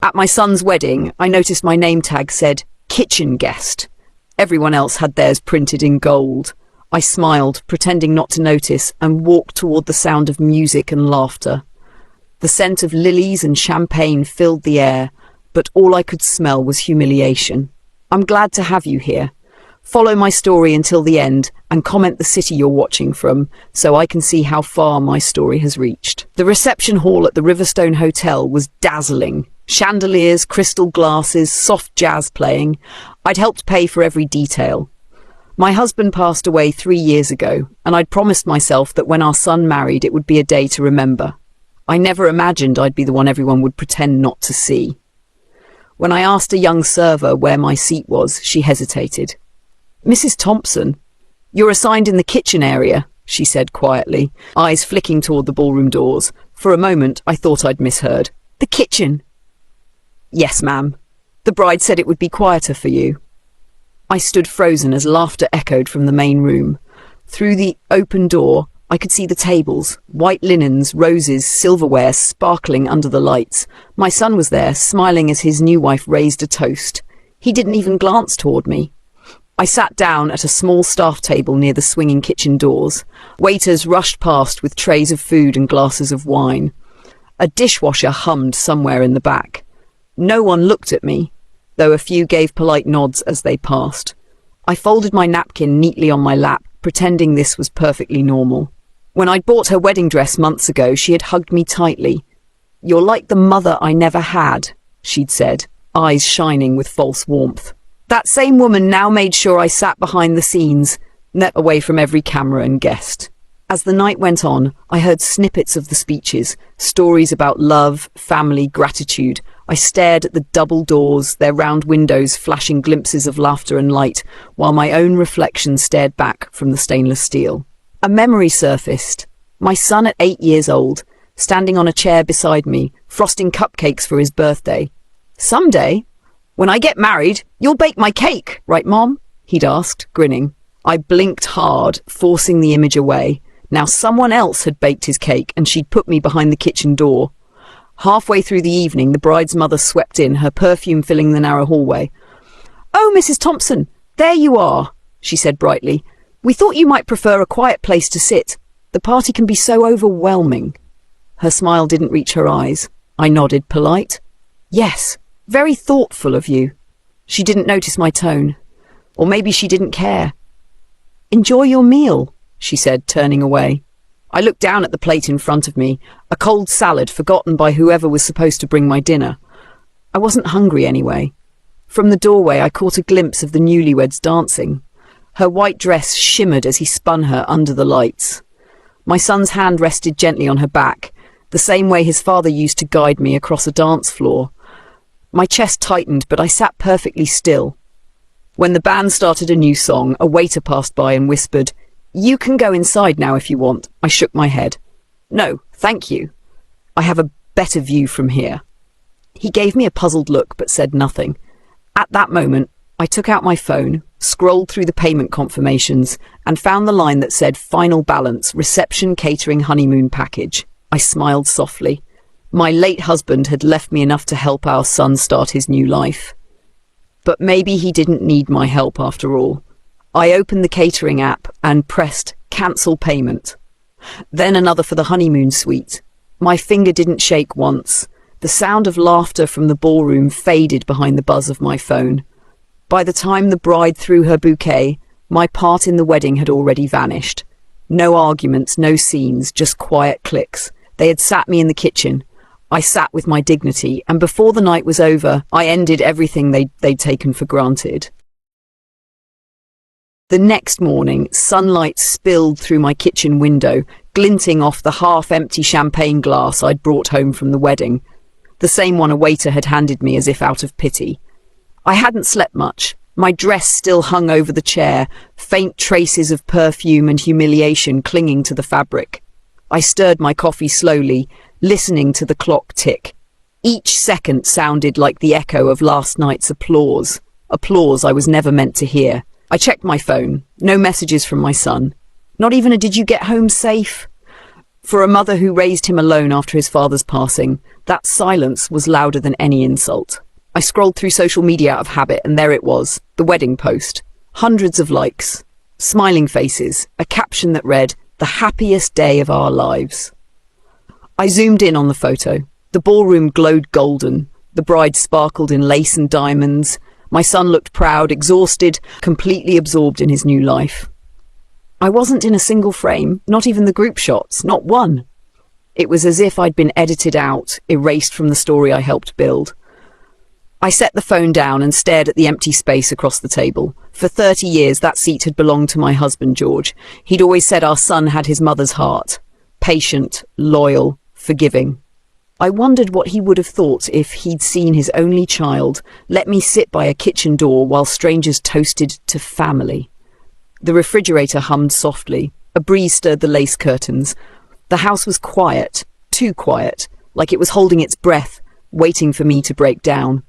At my son's wedding, I noticed my name tag said, kitchen guest. Everyone else had theirs printed in gold. I smiled, pretending not to notice, and walked toward the sound of music and laughter. The scent of lilies and champagne filled the air, but all I could smell was humiliation. I'm glad to have you here. Follow my story until the end and comment the city you're watching from so I can see how far my story has reached. The reception hall at the Riverstone Hotel was dazzling. Chandeliers, crystal glasses, soft jazz playing. I'd helped pay for every detail. My husband passed away 3 years ago, and I'd promised myself that when our son married it would be a day to remember. I never imagined I'd be the one everyone would pretend not to see. When I asked a young server where my seat was, she hesitated. "Mrs. Thompson, you're assigned in the kitchen area," she said quietly, eyes flicking toward the ballroom doors. For a moment, I thought I'd misheard. "The kitchen?" "Yes, ma'am. The bride said it would be quieter for you." I stood frozen as laughter echoed from the main room. Through the open door, I could see the tables, white linens, roses, silverware sparkling under the lights. My son was there, smiling as his new wife raised a toast. He didn't even glance toward me. I sat down at a small staff table near the swinging kitchen doors. Waiters rushed past with trays of food and glasses of wine. A dishwasher hummed somewhere in the back. No one looked at me, though a few gave polite nods as they passed. I folded my napkin neatly on my lap, pretending this was perfectly normal. When I'd bought her wedding dress months ago, she had hugged me tightly. "You're like the mother I never had," she'd said, eyes shining with false warmth. That same woman now made sure I sat behind the scenes, net away from every camera and guest. As the night went on, I heard snippets of the speeches, stories about love, family, gratitude. I stared at the double doors, their round windows flashing glimpses of laughter and light, while my own reflection stared back from the stainless steel. A memory surfaced. My son at 8 years old, standing on a chair beside me, frosting cupcakes for his birthday. "Someday, when I get married, you'll bake my cake, right, Mom?" he'd asked, grinning. I blinked hard, forcing the image away. Now someone else had baked his cake, and she'd put me behind the kitchen door. Halfway through the evening, the bride's mother swept in, her perfume filling the narrow hallway. "Oh, Mrs. Thompson, there you are," she said brightly. "We thought you might prefer a quiet place to sit. The party can be so overwhelming." Her smile didn't reach her eyes. I nodded, polite. "Yes, very thoughtful of you." She didn't notice my tone. Or maybe she didn't care. "Enjoy your meal," she said, turning away. I looked down at the plate in front of me, a cold salad forgotten by whoever was supposed to bring my dinner. I wasn't hungry anyway. From the doorway I caught a glimpse of the newlyweds dancing. Her white dress shimmered as he spun her under the lights. My son's hand rested gently on her back, the same way his father used to guide me across a dance floor. My chest tightened, but I sat perfectly still. When the band started a new song, a waiter passed by and whispered, "You can go inside now if you want." I shook my head. "No, thank you. I have a better view from here." He gave me a puzzled look but said nothing. At that moment, I took out my phone, scrolled through the payment confirmations, and found the line that said "Final balance, reception catering honeymoon package." I smiled softly. My late husband had left me enough to help our son start his new life. But maybe he didn't need my help after all. I opened the catering app and pressed cancel payment. Then another for the honeymoon suite. My finger didn't shake once. The sound of laughter from the ballroom faded behind the buzz of my phone. By the time the bride threw her bouquet, my part in the wedding had already vanished. No arguments, no scenes, just quiet clicks. They had sat me in the kitchen. I sat with my dignity, and before the night was over, I ended everything they'd taken for granted. The next morning, sunlight spilled through my kitchen window, glinting off the half-empty champagne glass I'd brought home from the wedding, the same one a waiter had handed me as if out of pity. I hadn't slept much. My dress still hung over the chair, faint traces of perfume and humiliation clinging to the fabric. I stirred my coffee slowly, listening to the clock tick. Each second sounded like the echo of last night's applause I was never meant to hear. I checked my phone. No messages from my son. Not even a "did you get home safe?" For a mother who raised him alone after his father's passing, that silence was louder than any insult. I scrolled through social media out of habit, and there it was, the wedding post. Hundreds of likes, smiling faces, a caption that read, "The happiest day of our lives." I zoomed in on the photo. The ballroom glowed golden. The bride sparkled in lace and diamonds. My son looked proud, exhausted, completely absorbed in his new life. I wasn't in a single frame, not even the group shots, not one. It was as if I'd been edited out, erased from the story I helped build. I set the phone down and stared at the empty space across the table. For 30 years, that seat had belonged to my husband, George. He'd always said our son had his mother's heart. Patient, loyal, forgiving. I wondered what he would have thought if he'd seen his only child let me sit by a kitchen door while strangers toasted to family. The refrigerator hummed softly. A breeze stirred the lace curtains. The house was quiet, too quiet, like it was holding its breath, waiting for me to break down.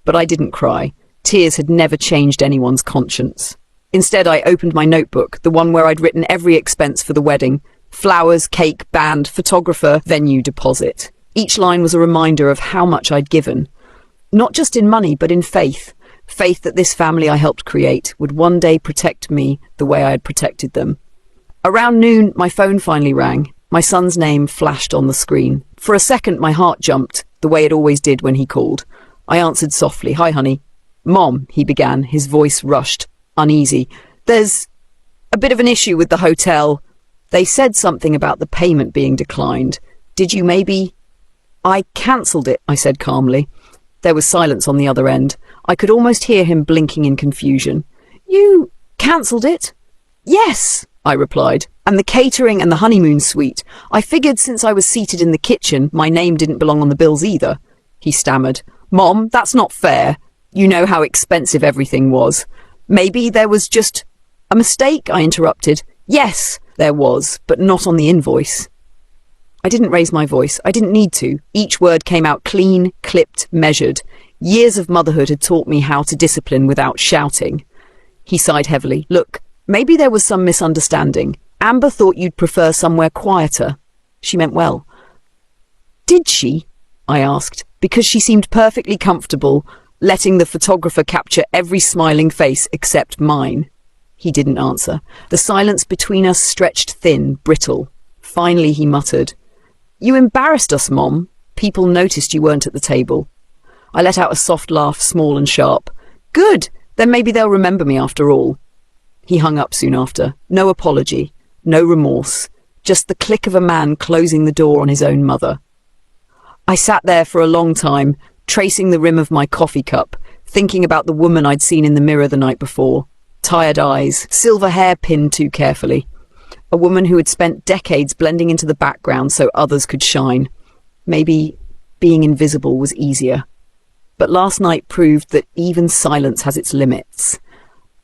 But I didn't cry. Tears had never changed anyone's conscience. Instead, I opened my notebook, the one where I'd written every expense for the wedding. Flowers, cake, band, photographer, venue, deposit. Each line was a reminder of how much I'd given. Not just in money, but in faith. Faith that this family I helped create would one day protect me the way I had protected them. Around noon, my phone finally rang. My son's name flashed on the screen. For a second, my heart jumped, the way it always did when he called. I answered softly. "Hi, honey." "Mom," he began, his voice rushed, uneasy. "There's a bit of an issue with the hotel. They said something about the payment being declined. Did you maybe—" "I cancelled it," I said calmly. There was silence on the other end. I could almost hear him blinking in confusion. "You cancelled it?" "Yes," I replied. "And the catering and the honeymoon suite. I figured since I was seated in the kitchen, my name didn't belong on the bills either." He stammered. "Mom, that's not fair. You know how expensive everything was." "Maybe there was just a mistake," I interrupted. "Yes, there was, but not on the invoice." I didn't raise my voice. I didn't need to. Each word came out clean, clipped, measured. Years of motherhood had taught me how to discipline without shouting. He sighed heavily. "Look, maybe there was some misunderstanding. Amber thought you'd prefer somewhere quieter. She meant well." "Did she?" I asked, because she seemed perfectly comfortable letting the photographer capture every smiling face except mine. He didn't answer. The silence between us stretched thin, brittle. Finally he muttered, "You embarrassed us, Mom. People noticed you weren't at the table." I let out a soft laugh, small and sharp. "Good, then maybe they'll remember me after all." He hung up soon after. No apology, no remorse, just the click of a man closing the door on his own mother. I sat there for a long time, tracing the rim of my coffee cup, thinking about the woman I'd seen in the mirror the night before. Tired eyes, silver hair pinned too carefully. A woman who had spent decades blending into the background so others could shine. Maybe being invisible was easier. But last night proved that even silence has its limits.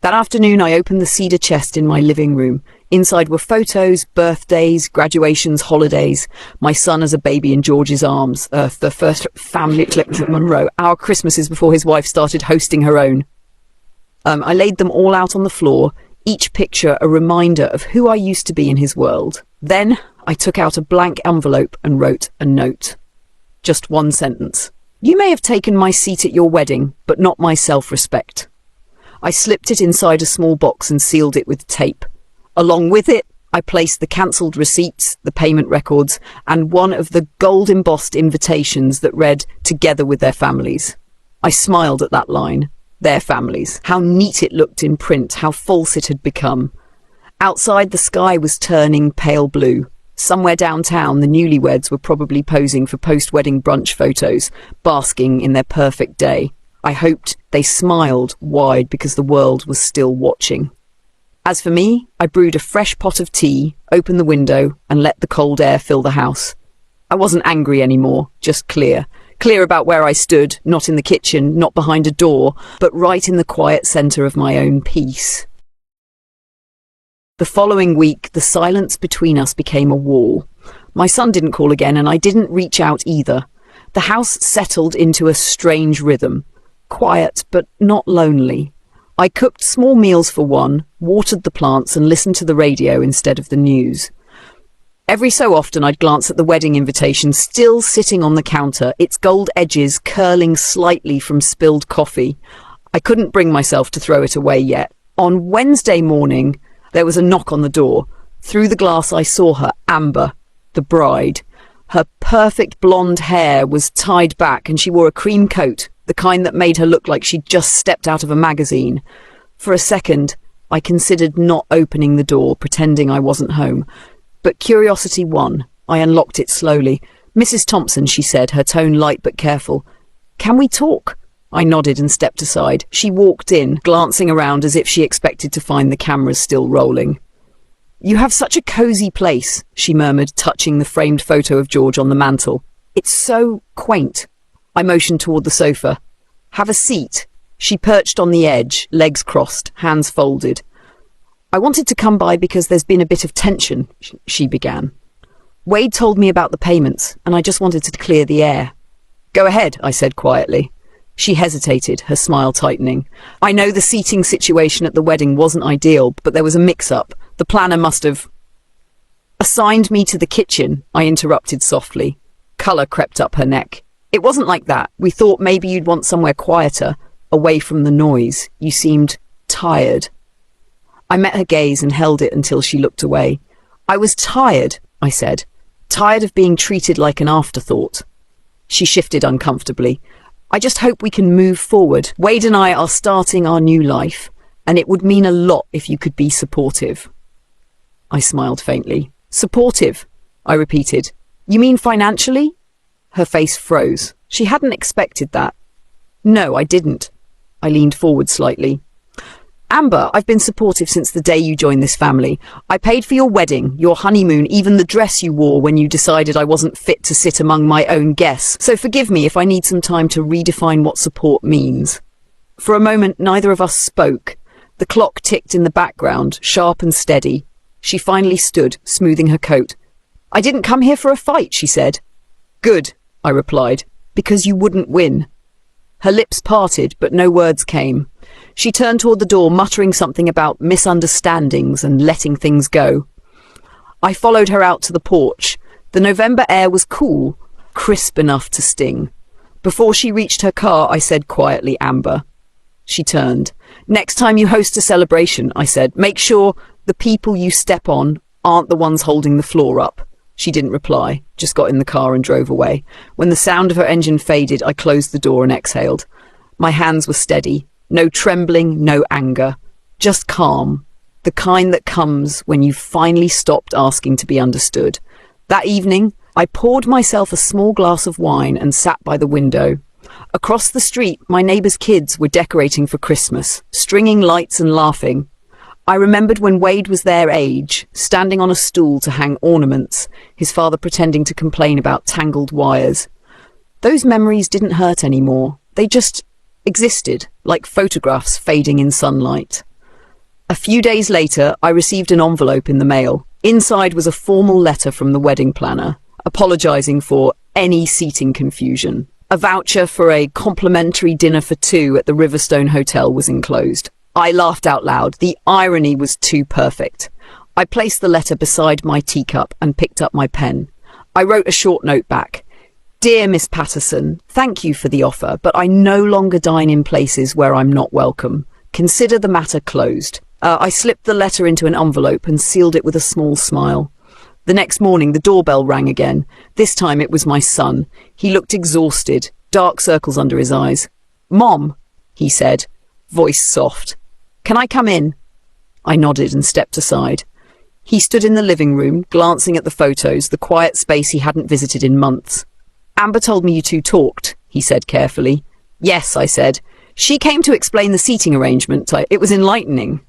That afternoon I opened the cedar chest in my living room. Inside were photos, birthdays, graduations, holidays. My son as a baby in George's arms. The first family clips at Monroe. Our Christmases before his wife started hosting her own. I laid them all out on the floor, each picture a reminder of who I used to be in his world. Then I took out a blank envelope and wrote a note. Just one sentence. "You may have taken my seat at your wedding, but not my self-respect." I slipped it inside a small box and sealed it with tape. Along with it, I placed the cancelled receipts, the payment records, and one of the gold-embossed invitations that read, "Together with their families." I smiled at that line. Their families. How neat it looked in print, how false it had become. Outside, the sky was turning pale blue. Somewhere downtown, the newlyweds were probably posing for post-wedding brunch photos, basking in their perfect day. I hoped they smiled wide because the world was still watching. As for me, I brewed a fresh pot of tea, opened the window, and let the cold air fill the house. I wasn't angry anymore, just clear. Clear about where I stood, not in the kitchen, not behind a door, but right in the quiet centre of my own peace. The following week, the silence between us became a wall. My son didn't call again, and I didn't reach out either. The house settled into a strange rhythm. Quiet, but not lonely. I cooked small meals for one, watered the plants, and listened to the radio instead of the news. Every so often I'd glance at the wedding invitation still sitting on the counter, its gold edges curling slightly from spilled coffee. I couldn't bring myself to throw it away yet. On Wednesday morning, there was a knock on the door. Through the glass I saw her, Amber, the bride. Her perfect blonde hair was tied back and she wore a cream coat, the kind that made her look like she'd just stepped out of a magazine. For a second, I considered not opening the door, pretending I wasn't home. But curiosity won. I unlocked it slowly. "Mrs. Thompson," she said, her tone light but careful. "Can we talk?" I nodded and stepped aside. She walked in, glancing around as if she expected to find the cameras still rolling. "You have such a cosy place," she murmured, touching the framed photo of George on the mantel. "It's so quaint." I motioned toward the sofa. "Have a seat." She perched on the edge, legs crossed, hands folded. "I wanted to come by because there's been a bit of tension," she began. "Wade told me about the payments, and I just wanted to clear the air." "Go ahead," I said quietly. She hesitated, her smile tightening. "I know the seating situation at the wedding wasn't ideal, but there was a mix-up. The planner must have assigned me to the kitchen," I interrupted softly. Colour crept up her neck. "It wasn't like that. We thought maybe you'd want somewhere quieter, away from the noise. You seemed tired." I met her gaze and held it until she looked away. "I was tired," I said. "Tired of being treated like an afterthought." She shifted uncomfortably. "I just hope we can move forward. Wade and I are starting our new life, and it would mean a lot if you could be supportive." I smiled faintly. "Supportive," I repeated. "You mean financially?" Her face froze. She hadn't expected that. "No, I didn't." I leaned forward slightly. "Amber, I've been supportive since the day you joined this family. I paid for your wedding, your honeymoon, even the dress you wore when you decided I wasn't fit to sit among my own guests. So forgive me if I need some time to redefine what support means." For a moment, neither of us spoke. The clock ticked in the background, sharp and steady. She finally stood, smoothing her coat. "I didn't come here for a fight," she said. "Good," I replied, "because you wouldn't win." Her lips parted, but no words came. She turned toward the door, muttering something about misunderstandings and letting things go. I followed her out to the porch. The November air was cool, crisp enough to sting. Before she reached her car, I said quietly, "Amber." She turned. "Next time you host a celebration," I said, "make sure the people you step on aren't the ones holding the floor up." She didn't reply, just got in the car and drove away. When the sound of her engine faded, I closed the door and exhaled. My hands were steady. No trembling, no anger. Just calm. The kind that comes when you've finally stopped asking to be understood. That evening, I poured myself a small glass of wine and sat by the window. Across the street, my neighbours' kids were decorating for Christmas, stringing lights and laughing. I remembered when Wade was their age, standing on a stool to hang ornaments, his father pretending to complain about tangled wires. Those memories didn't hurt anymore. They just existed, like photographs fading in sunlight. A few days later, I received an envelope in the mail. Inside was a formal letter from the wedding planner, apologising for any seating confusion. A voucher for a complimentary dinner for two at the Riverstone Hotel was enclosed. I laughed out loud. The irony was too perfect. I placed the letter beside my teacup and picked up my pen. I wrote a short note back. "Dear Miss Patterson, thank you for the offer, but I no longer dine in places where I'm not welcome. Consider the matter closed." I slipped the letter into an envelope and sealed it with a small smile. The next morning, the doorbell rang again. This time it was my son. He looked exhausted, dark circles under his eyes. "Mom," he said, voice soft. "Can I come in?" I nodded and stepped aside. He stood in the living room, glancing at the photos, the quiet space he hadn't visited in months. "Amber told me you two talked," he said carefully. "Yes," I said. "She came to explain the seating arrangement. It was enlightening."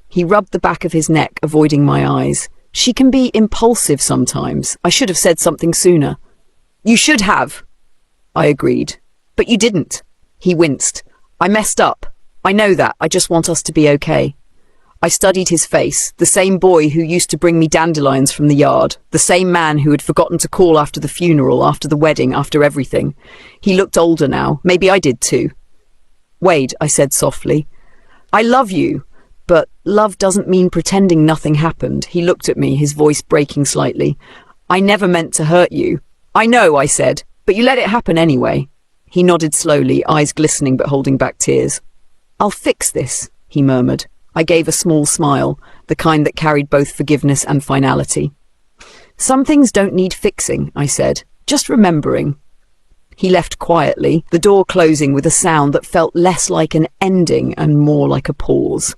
He rubbed the back of his neck, avoiding my eyes. "She can be impulsive sometimes. I should have said something sooner." "You should have," I agreed. "But you didn't." He winced. "I messed up. I know that. I just want us to be okay." I studied his face, the same boy who used to bring me dandelions from the yard, the same man who had forgotten to call after the funeral, after the wedding, after everything. He looked older now. Maybe I did too. "Wade," I said softly, "I love you, but love doesn't mean pretending nothing happened." He looked at me, his voice breaking slightly. I never meant to hurt you. I know, I said, but you let it happen anyway. He nodded slowly, eyes glistening but holding back tears. I'll fix this, he murmured. I gave a small smile, the kind that carried both forgiveness and finality. Some things don't need fixing, I said, just remembering. He left quietly, the door closing with a sound that felt less like an ending and more like a pause.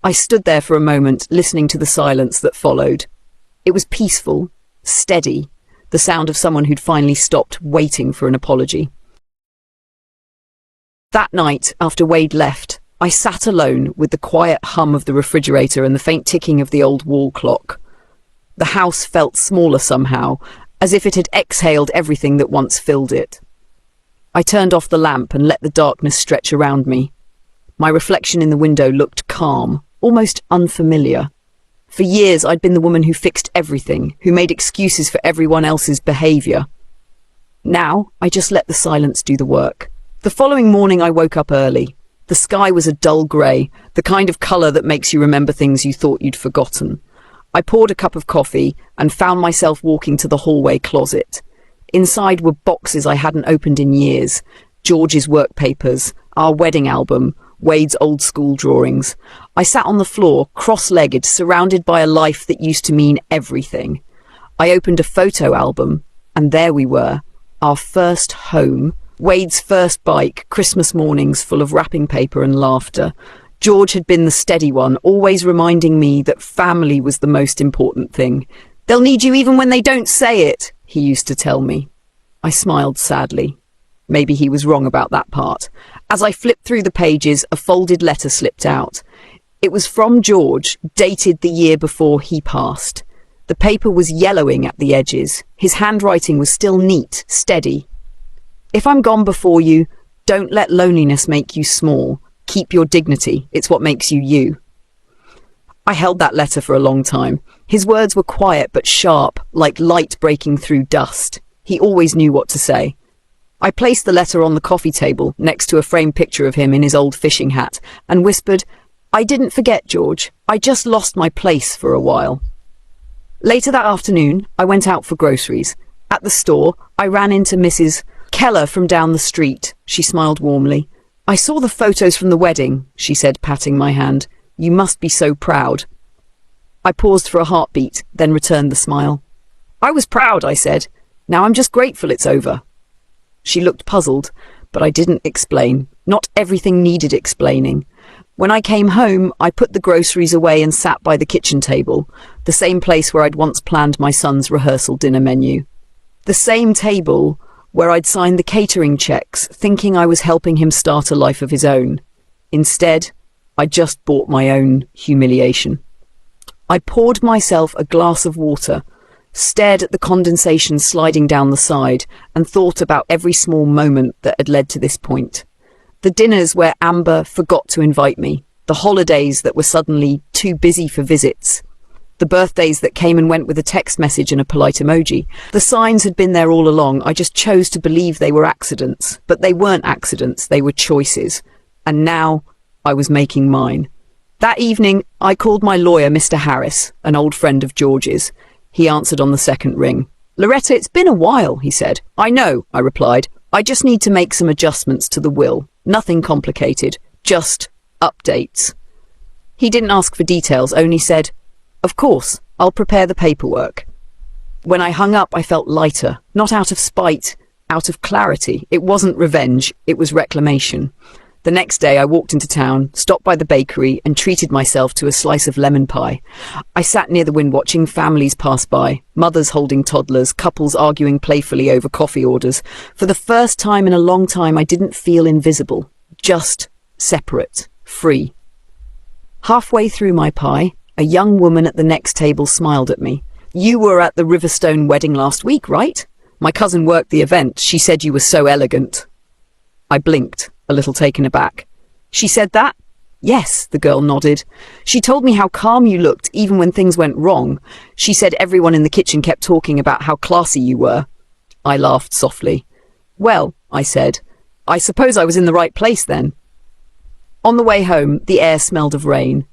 I stood there for a moment, listening to the silence that followed. It was peaceful, steady, the sound of someone who'd finally stopped waiting for an apology. That night, after Wade left, I sat alone with the quiet hum of the refrigerator and the faint ticking of the old wall clock. The house felt smaller somehow, as if it had exhaled everything that once filled it. I turned off the lamp and let the darkness stretch around me. My reflection in the window looked calm, almost unfamiliar. For years I'd been the woman who fixed everything, who made excuses for everyone else's behaviour. Now I just let the silence do the work. The following morning I woke up early. The sky was a dull grey, the kind of colour that makes you remember things you thought you'd forgotten. I poured a cup of coffee and found myself walking to the hallway closet. Inside were boxes I hadn't opened in years, George's work papers, our wedding album, Wade's old school drawings. I sat on the floor, cross-legged, surrounded by a life that used to mean everything. I opened a photo album, and there we were, our first home, Wade's first bike, Christmas mornings full of wrapping paper and laughter. George had been the steady one, always reminding me that family was the most important thing. They'll need you even when they don't say it, he used to tell me. I smiled sadly. Maybe he was wrong about that part. As I flipped through the pages, a folded letter slipped out. It was from George, dated the year before he passed. The paper was yellowing at the edges. His handwriting was still neat, steady. If I'm gone before you, don't let loneliness make you small. Keep your dignity. It's what makes you you. I held that letter for a long time. His words were quiet but sharp, like light breaking through dust. He always knew what to say. I placed the letter on the coffee table next to a framed picture of him in his old fishing hat and whispered, I didn't forget, George. I just lost my place for a while. Later that afternoon, I went out for groceries. At the store, I ran into Mrs. Keller from down the street. She smiled warmly. I saw the photos from the wedding, she said, patting my hand. You must be so proud. I paused for a heartbeat, then returned the smile. I was proud, I said. Now I'm just grateful it's over. She looked puzzled, but I didn't explain. Not everything needed explaining. When I came home, I put the groceries away and sat by the kitchen table, the same place where I'd once planned my son's rehearsal dinner menu. The same table where I'd signed the catering checks, thinking I was helping him start a life of his own. Instead, I just bought my own humiliation. I poured myself a glass of water, stared at the condensation sliding down the side, and thought about every small moment that had led to this point. The dinners where Amber forgot to invite me, the holidays that were suddenly too busy for visits, the birthdays that came and went with a text message and a polite emoji. The signs had been there all along. I just chose to believe they were accidents. But they weren't accidents, they were choices. And now I was making mine. That evening, I called my lawyer, Mr. Harris, an old friend of George's. He answered on the second ring. Loretta, it's been a while, he said. I know, I replied. I just need to make some adjustments to the will. Nothing complicated, just updates. He didn't ask for details, only said, Of course, I'll prepare the paperwork. When I hung up, I felt lighter, not out of spite, out of clarity. It wasn't revenge, it was reclamation. The next day I walked into town, stopped by the bakery and treated myself to a slice of lemon pie. I sat near the window watching families pass by, mothers holding toddlers, couples arguing playfully over coffee orders. For the first time in a long time I didn't feel invisible, just separate, free. Halfway through my pie, a young woman at the next table smiled at me. You were at the Riverstone wedding last week, right? My cousin worked the event. She said you were so elegant. I blinked, a little taken aback. She said that? Yes, the girl nodded. She told me how calm you looked even when things went wrong. She said everyone in the kitchen kept talking about how classy you were. I laughed softly. Well, I said, I suppose I was in the right place then. On the way home, the air smelled of rain.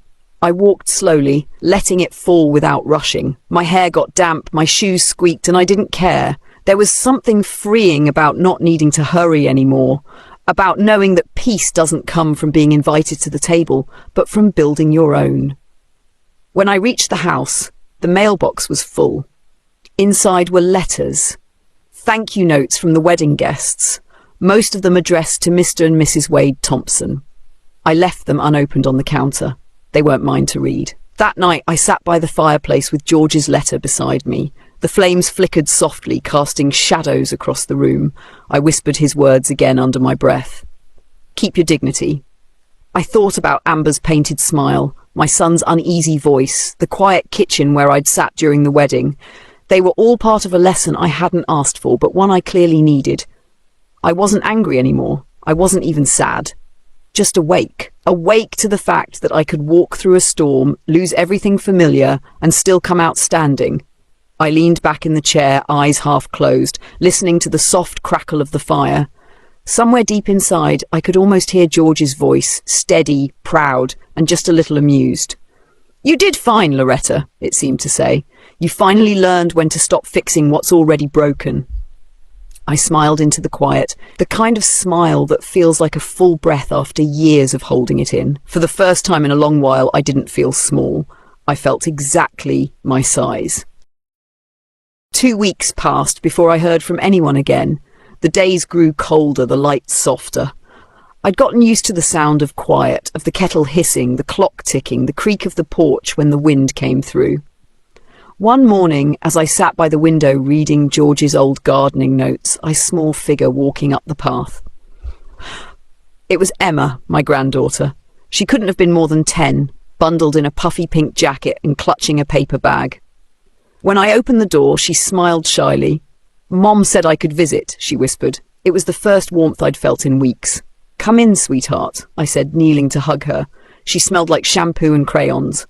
I walked slowly, letting it fall without rushing. My hair got damp, my shoes squeaked, and I didn't care. There was something freeing about not needing to hurry anymore, about knowing that peace doesn't come from being invited to the table, but from building your own. When I reached the house, the mailbox was full. Inside were letters, thank you notes from the wedding guests, most of them addressed to Mr. and Mrs. Wade Thompson. I left them unopened on the counter. They weren't mine to read. That night I sat by the fireplace with George's letter beside me. The flames flickered softly, casting shadows across the room. I whispered his words again under my breath. Keep your dignity. I thought about Amber's painted smile, my son's uneasy voice, the quiet kitchen where I'd sat during the wedding. They were all part of a lesson I hadn't asked for, but one I clearly needed. I wasn't angry anymore. I wasn't even sad. Just awake to the fact that I could walk through a storm, lose everything familiar, and still come out standing. I leaned back in the chair, eyes half closed, listening to the soft crackle of the fire. Somewhere deep inside, I could almost hear George's voice, steady, proud, and just a little amused. You did fine, Loretta, it seemed to say. You finally learned when to stop fixing what's already broken. I smiled into the quiet, the kind of smile that feels like a full breath after years of holding it in. For the first time in a long while, I didn't feel small. I felt exactly my size. 2 weeks passed before I heard from anyone again. The days grew colder, the lights softer. I'd gotten used to the sound of quiet, of the kettle hissing, the clock ticking, the creak of the porch when the wind came through. One morning, as I sat by the window reading George's old gardening notes, I saw a small figure walking up the path. It was Emma, my granddaughter. She couldn't have been more than 10, bundled in a puffy pink jacket and clutching a paper bag. When I opened the door, she smiled shyly. Mom said I could visit, she whispered. It was the first warmth I'd felt in weeks. Come in, sweetheart, I said, kneeling to hug her. She smelled like shampoo and crayons.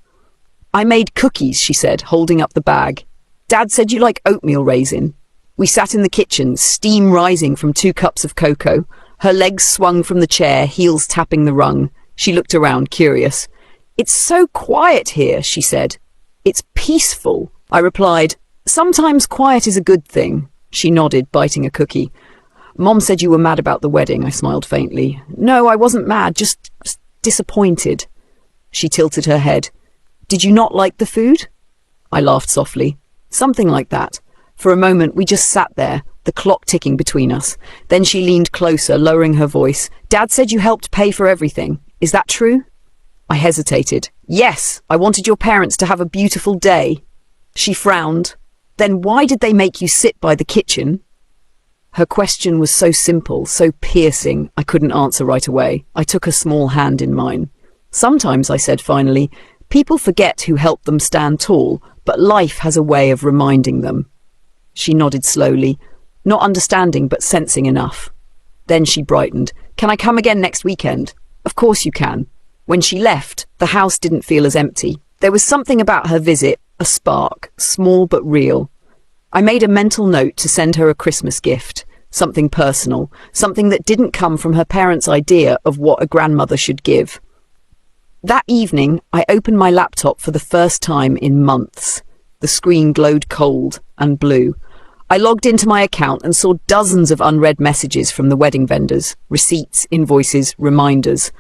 I made cookies, she said, holding up the bag. Dad said you like oatmeal raisin. We sat in the kitchen, steam rising from 2 cups of cocoa. Her legs swung from the chair, heels tapping the rung. She looked around, curious. It's so quiet here, she said. It's peaceful, I replied. Sometimes quiet is a good thing. She nodded, biting a cookie. Mom said you were mad about the wedding, I smiled faintly. No, I wasn't mad, just disappointed. She tilted her head. Did you not like the food? I laughed softly. Something like that. For a moment, we just sat there, the clock ticking between us. Then she leaned closer, lowering her voice. Dad said you helped pay for everything. Is that true? I hesitated. Yes, I wanted your parents to have a beautiful day. She frowned. Then why did they make you sit by the kitchen? Her question was so simple, so piercing, I couldn't answer right away. I took a small hand in mine. Sometimes, I said finally, people forget who helped them stand tall, but life has a way of reminding them. She nodded slowly, not understanding but sensing enough. Then she brightened. Can I come again next weekend? Of course you can. When she left, the house didn't feel as empty. There was something about her visit, a spark, small but real. I made a mental note to send her a Christmas gift, something personal, something that didn't come from her parents' idea of what a grandmother should give. That evening, I opened my laptop for the first time in months. The screen glowed cold and blue. I logged into my account and saw dozens of unread messages from the wedding vendors, receipts, invoices, reminders.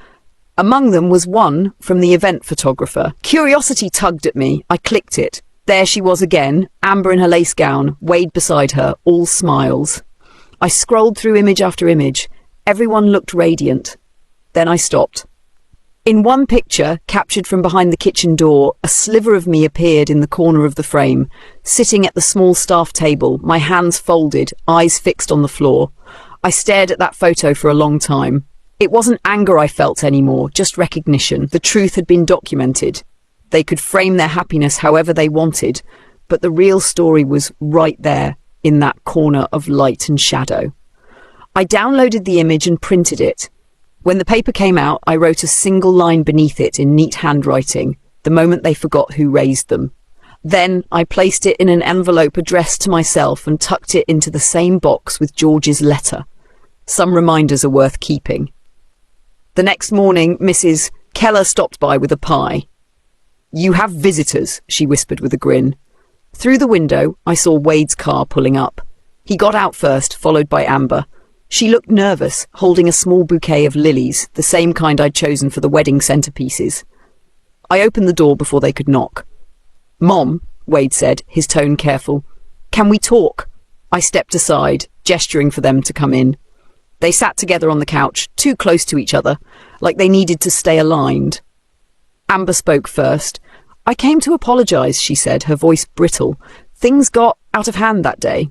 Among them was one from the event photographer. Curiosity tugged at me. I clicked it. There she was again, Amber in her lace gown, Wade beside her, all smiles. I scrolled through image after image. Everyone looked radiant. Then I stopped. In one picture, captured from behind the kitchen door, a sliver of me appeared in the corner of the frame, sitting at the small staff table, my hands folded, eyes fixed on the floor. I stared at that photo for a long time. It wasn't anger I felt anymore, just recognition. The truth had been documented. They could frame their happiness however they wanted, but the real story was right there, in that corner of light and shadow. I downloaded the image and printed it. When the paper came out, I wrote a single line beneath it in neat handwriting, the moment they forgot who raised them. Then I placed it in an envelope addressed to myself and tucked it into the same box with George's letter. Some reminders are worth keeping. The next morning, Mrs. Keller stopped by with a pie. You have visitors, she whispered with a grin. Through the window, I saw Wade's car pulling up. He got out first, followed by Amber. She looked nervous, holding a small bouquet of lilies, the same kind I'd chosen for the wedding centerpieces. I opened the door before they could knock. "Mom," Wade said, his tone careful. "Can we talk?" I stepped aside, gesturing for them to come in. They sat together on the couch, too close to each other, like they needed to stay aligned. Amber spoke first. "I came to apologize," she said, her voice brittle. "Things got out of hand that day."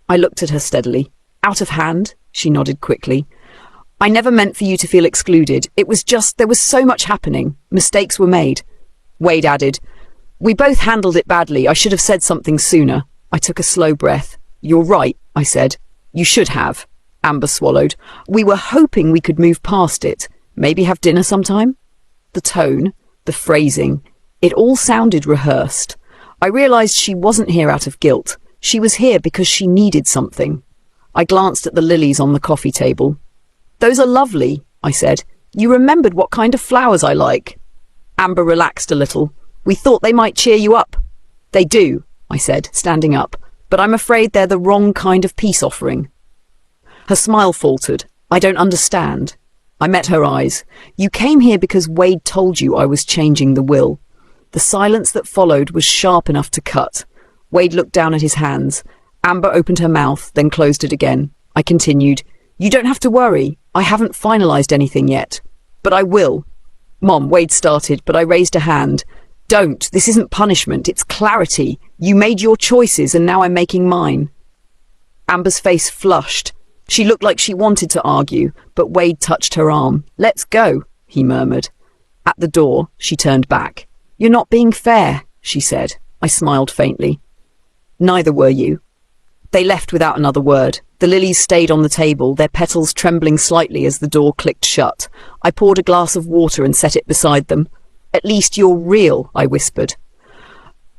I looked at her steadily. "Out of hand?" She nodded quickly. "I never meant for you to feel excluded. It was just there was so much happening. Mistakes were made." Wade added, "We both handled it badly. I should have said something sooner." I took a slow breath. "You're right," I said. "You should have." Amber swallowed. "We were hoping we could move past it. Maybe have dinner sometime?" The tone, the phrasing, it all sounded rehearsed. I realized she wasn't here out of guilt. She was here because she needed something. I glanced at the lilies on the coffee table. "Those are lovely," I said. "You remembered what kind of flowers I like." Amber relaxed a little. "We thought they might cheer you up." "They do," I said, standing up, "but I'm afraid they're the wrong kind of peace offering." Her smile faltered. "I don't understand." I met her eyes. "You came here because Wade told you I was changing the will." The silence that followed was sharp enough to cut. Wade looked down at his hands. Amber opened her mouth, then closed it again. I continued, "You don't have to worry. I haven't finalized anything yet. But I will." "Mom," Wade started, but I raised a hand. "Don't. This isn't punishment. It's clarity. You made your choices, and now I'm making mine." Amber's face flushed. She looked like she wanted to argue, but Wade touched her arm. "Let's go," he murmured. At the door, she turned back. "You're not being fair," she said. I smiled faintly. "Neither were you." They left without another word. The lilies stayed on the table, their petals trembling slightly as the door clicked shut. I poured a glass of water and set it beside them. "At least you're real," I whispered.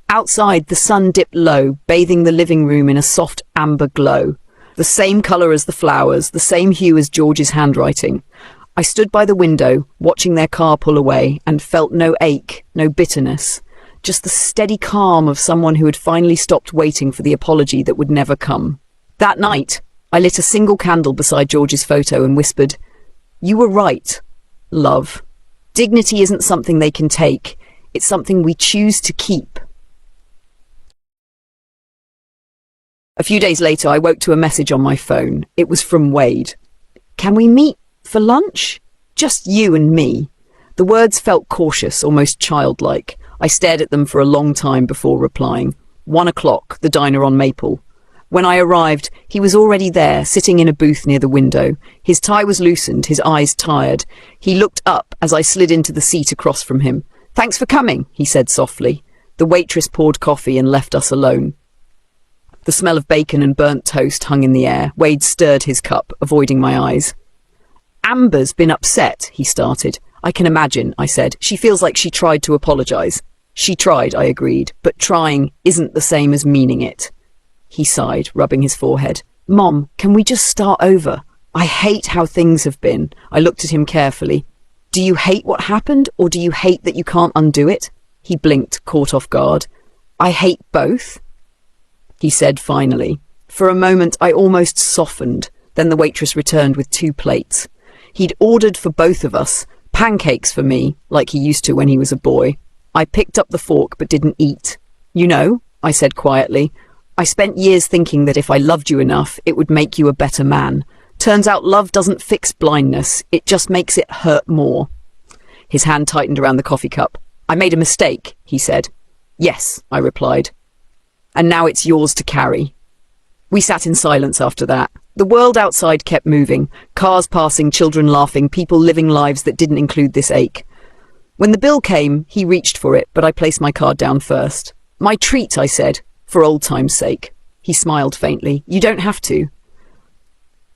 Outside, the sun dipped low, bathing the living room in a soft amber glow. The same colour as the flowers, the same hue as George's handwriting. I stood by the window, watching their car pull away, and felt no ache, no bitterness. Just the steady calm of someone who had finally stopped waiting for the apology that would never come. That night, I lit a single candle beside George's photo and whispered, "You were right, love. Dignity isn't something they can take. It's something we choose to keep." A few days later, I woke to a message on my phone. It was from Wade. "Can we meet for lunch? Just you and me." The words felt cautious, almost childlike. I stared at them for a long time before replying. 1 o'clock, the diner on Maple. When I arrived, he was already there, sitting in a booth near the window. His tie was loosened, his eyes tired. He looked up as I slid into the seat across from him. "Thanks for coming," he said softly. The waitress poured coffee and left us alone. The smell of bacon and burnt toast hung in the air. Wade stirred his cup, avoiding my eyes. "Amber's been upset," he started. "I can imagine," I said. "She feels like she tried to apologize." "She tried," I agreed, "but trying isn't the same as meaning it." He sighed, rubbing his forehead. "Mom, can we just start over? I hate how things have been." I looked at him carefully. "Do you hate what happened, or do you hate that you can't undo it?" He blinked, caught off guard. "I hate both," he said finally. For a moment, I almost softened. Then the waitress returned with 2 plates. He'd ordered for both of us, pancakes for me, like he used to when he was a boy. I picked up the fork but didn't eat. "You know," I said quietly, "I spent years thinking that if I loved you enough, it would make you a better man. Turns out love doesn't fix blindness, it just makes it hurt more." His hand tightened around the coffee cup. "I made a mistake," he said. "Yes," I replied. "And now it's yours to carry." We sat in silence after that. The world outside kept moving, cars passing, children laughing, people living lives that didn't include this ache. When the bill came, he reached for it, but I placed my card down first. "My treat," I said, "for old time's sake." He smiled faintly. "You don't have to."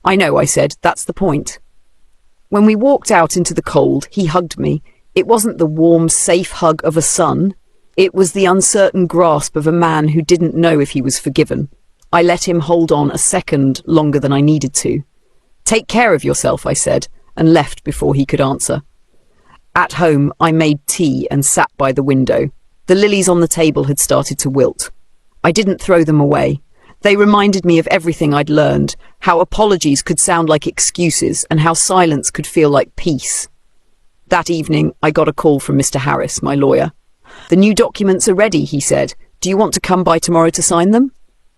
"I know," I said. "That's the point." When we walked out into the cold, he hugged me. It wasn't the warm, safe hug of a son. It was the uncertain grasp of a man who didn't know if he was forgiven. I let him hold on a second longer than I needed to. "Take care of yourself," I said, and left before he could answer. At home, I made tea and sat by the window. The lilies on the table had started to wilt. I didn't throw them away. They reminded me of everything I'd learned, how apologies could sound like excuses and how silence could feel like peace. That evening, I got a call from Mr. Harris, my lawyer. "The new documents are ready," he said. "Do you want to come by tomorrow to sign them?"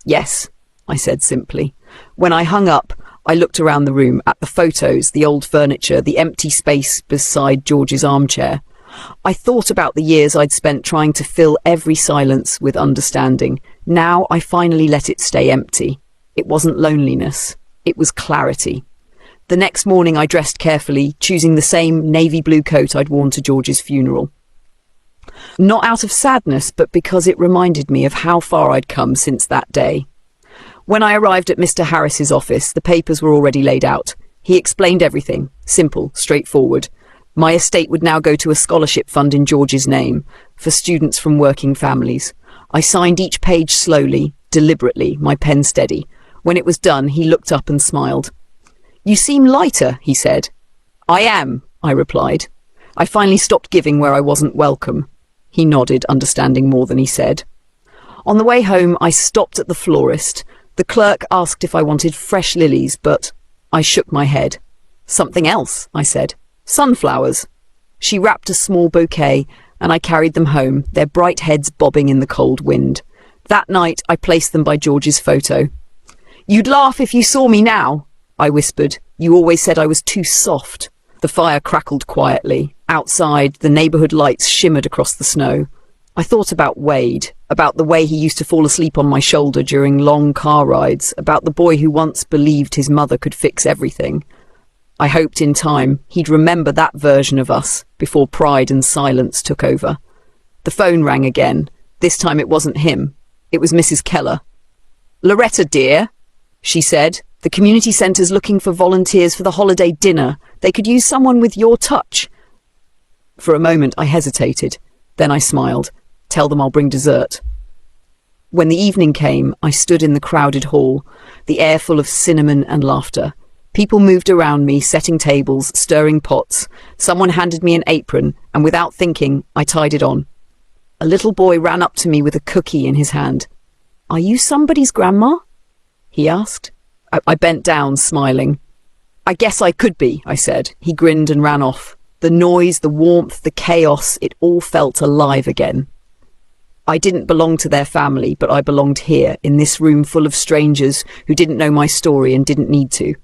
"Yes," I said simply. When I hung up, I looked around the room at the photos, the old furniture, the empty space beside George's armchair. I thought about the years I'd spent trying to fill every silence with understanding. Now I finally let it stay empty. It wasn't loneliness. It was clarity. The next morning I dressed carefully, choosing the same navy blue coat I'd worn to George's funeral. Not out of sadness, but because it reminded me of how far I'd come since that day. When I arrived at Mr. Harris's office, the papers were already laid out. He explained everything. Simple, straightforward. My estate would now go to a scholarship fund in George's name, for students from working families. I signed each page slowly, deliberately, my pen steady. When it was done, he looked up and smiled. "You seem lighter," he said. "I am," I replied. I finally stopped giving where I wasn't welcome. He nodded, understanding more than he said. On the way home, I stopped at the florist. The clerk asked if I wanted fresh lilies, but I shook my head. "Something else," I said. "Sunflowers." She wrapped a small bouquet, and I carried them home, their bright heads bobbing in the cold wind. That night, I placed them by George's photo. "You'd laugh if you saw me now," I whispered. "You always said I was too soft." The fire crackled quietly. Outside, the neighborhood lights shimmered across the snow. I thought about Wade, about the way he used to fall asleep on my shoulder during long car rides, about the boy who once believed his mother could fix everything. I hoped in time he'd remember that version of us before pride and silence took over. The phone rang again. This time it wasn't him. It was Mrs. Keller. "Loretta, dear," she said, "the community centre's looking for volunteers for the holiday dinner. They could use someone with your touch." For a moment I hesitated. Then I smiled. "Tell them I'll bring dessert." When the evening came, I stood in the crowded hall, the air full of cinnamon and laughter. People moved around me, setting tables, stirring pots. Someone handed me an apron, and without thinking, I tied it on. A little boy ran up to me with a cookie in his hand. "Are you somebody's grandma?" he asked. I bent down, smiling. "I guess I could be," I said. He grinned and ran off. The noise, the warmth, the chaos, it all felt alive again. I didn't belong to their family, but I belonged here, in this room full of strangers who didn't know my story and didn't need to.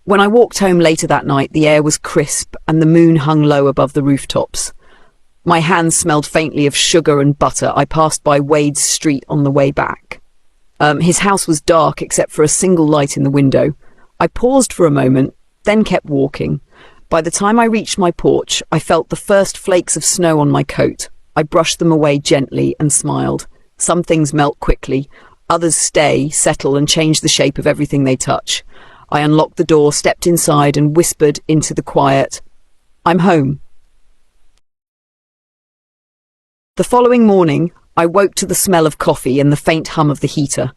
When I walked home later that night, the air was crisp and the moon hung low above the rooftops. My hands smelled faintly of sugar and butter. I passed by Wade's street on the way back. His house was dark except for a single light in the window. I paused for a moment, then kept walking. By the time I reached my porch, I felt the first flakes of snow on my coat. I brushed them away gently and smiled. Some things melt quickly, others stay, settle, and change the shape of everything they touch. I unlocked the door, stepped inside, and whispered into the quiet, "I'm home." The following morning, I woke to the smell of coffee and the faint hum of the heater.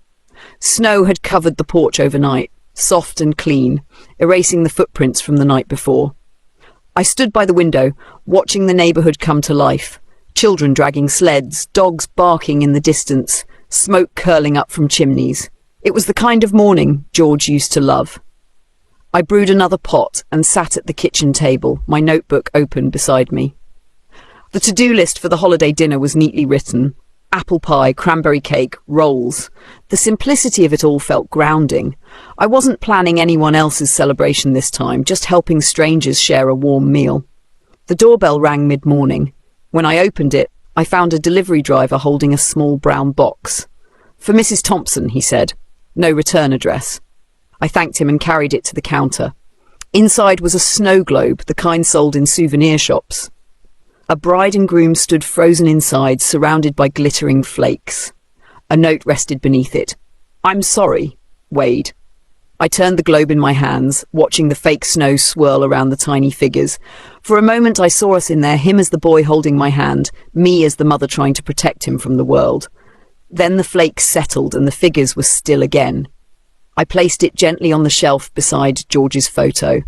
Snow had covered the porch overnight, soft and clean, erasing the footprints from the night before. I stood by the window, watching the neighborhood come to life. Children dragging sleds, dogs barking in the distance, smoke curling up from chimneys. It was the kind of morning George used to love. I brewed another pot and sat at the kitchen table, my notebook open beside me. The to-do list for the holiday dinner was neatly written. Apple pie, cranberry cake, rolls. The simplicity of it all felt grounding. I wasn't planning anyone else's celebration this time, just helping strangers share a warm meal. The doorbell rang mid-morning. When I opened it, I found a delivery driver holding a small brown box. "For Mrs. Thompson," he said. "No return address." I thanked him and carried it to the counter. Inside was a snow globe, the kind sold in souvenir shops. A bride and groom stood frozen inside, surrounded by glittering flakes. A note rested beneath it. "I'm sorry, Wade." I turned the globe in my hands, watching the fake snow swirl around the tiny figures. For a moment I saw us in there, him as the boy holding my hand, me as the mother trying to protect him from the world. Then the flakes settled and the figures were still again. I placed it gently on the shelf beside George's photo.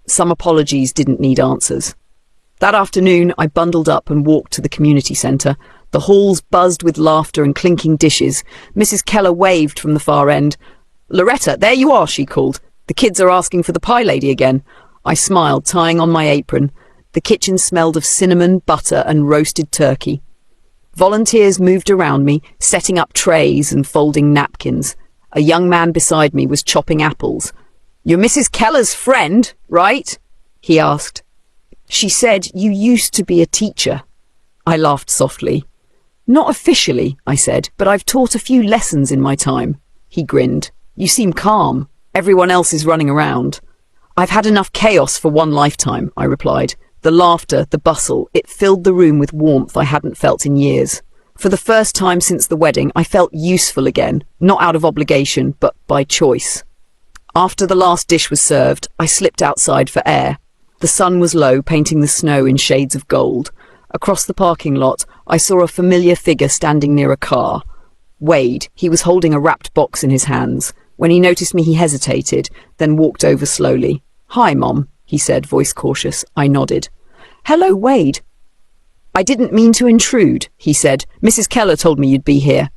Some apologies didn't need answers. That afternoon, I bundled up and walked to the community centre. The halls buzzed with laughter and clinking dishes. Mrs. Keller waved from the far end. "Loretta, there you are," she called. "The kids are asking for the pie lady again." I smiled, tying on my apron. The kitchen smelled of cinnamon, butter, and roasted turkey. Volunteers moved around me, setting up trays and folding napkins. A young man beside me was chopping apples. "You're Mrs. Keller's friend, right?" he asked. "She said you used to be a teacher." I laughed softly. "Not officially," I said, "but I've taught a few lessons in my time." He grinned. "You seem calm. Everyone else is running around." "I've had enough chaos for one lifetime," I replied. The laughter, the bustle, it filled the room with warmth I hadn't felt in years. For the first time since the wedding, I felt useful again, not out of obligation, but by choice. After the last dish was served, I slipped outside for air. The sun was low, painting the snow in shades of gold. Across the parking lot, I saw a familiar figure standing near a car. Wade. He was holding a wrapped box in his hands. When he noticed me, he hesitated, then walked over slowly. "Hi, Mom," he said, voice cautious. I nodded. "Hello, Wade." "I didn't mean to intrude," he said. "Mrs. Keller told me you'd be here."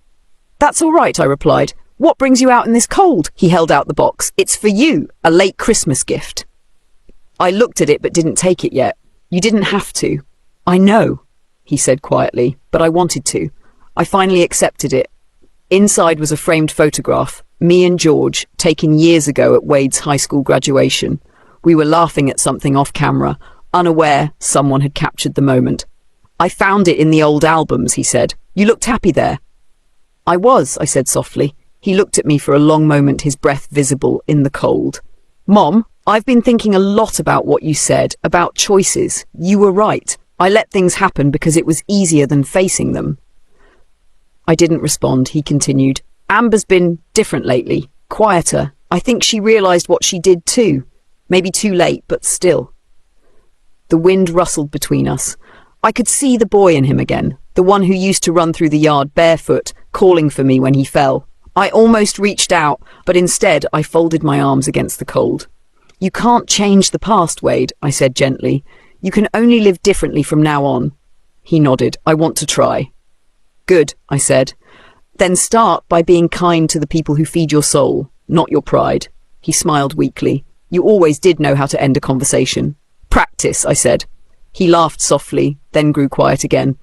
"That's all right," I replied. "What brings you out in this cold?" He held out the box. "It's for you, a late Christmas gift." I looked at it but didn't take it yet. "You didn't have to." "I know," he said quietly, "but I wanted to." I finally accepted it. Inside was a framed photograph, me and George, taken years ago at Wade's high school graduation. We were laughing at something off camera, unaware someone had captured the moment. "I found it in the old albums," he said. "You looked happy there." "I was," I said softly. He looked at me for a long moment, his breath visible in the cold. "Mom, I've been thinking a lot about what you said, about choices. You were right. I let things happen because it was easier than facing them." I didn't respond. He continued. "Amber's been different lately, quieter. I think she realised what she did too. Maybe too late, but still." The wind rustled between us. I could see the boy in him again, the one who used to run through the yard barefoot, calling for me when he fell. I almost reached out, but instead I folded my arms against the cold. "You can't change the past, Wade," I said gently. "You can only live differently from now on." He nodded. "I want to try." "Good," I said. "Then start by being kind to the people who feed your soul, not your pride." He smiled weakly. "You always did know how to end a conversation." "Practice," I said. He laughed softly, then grew quiet again.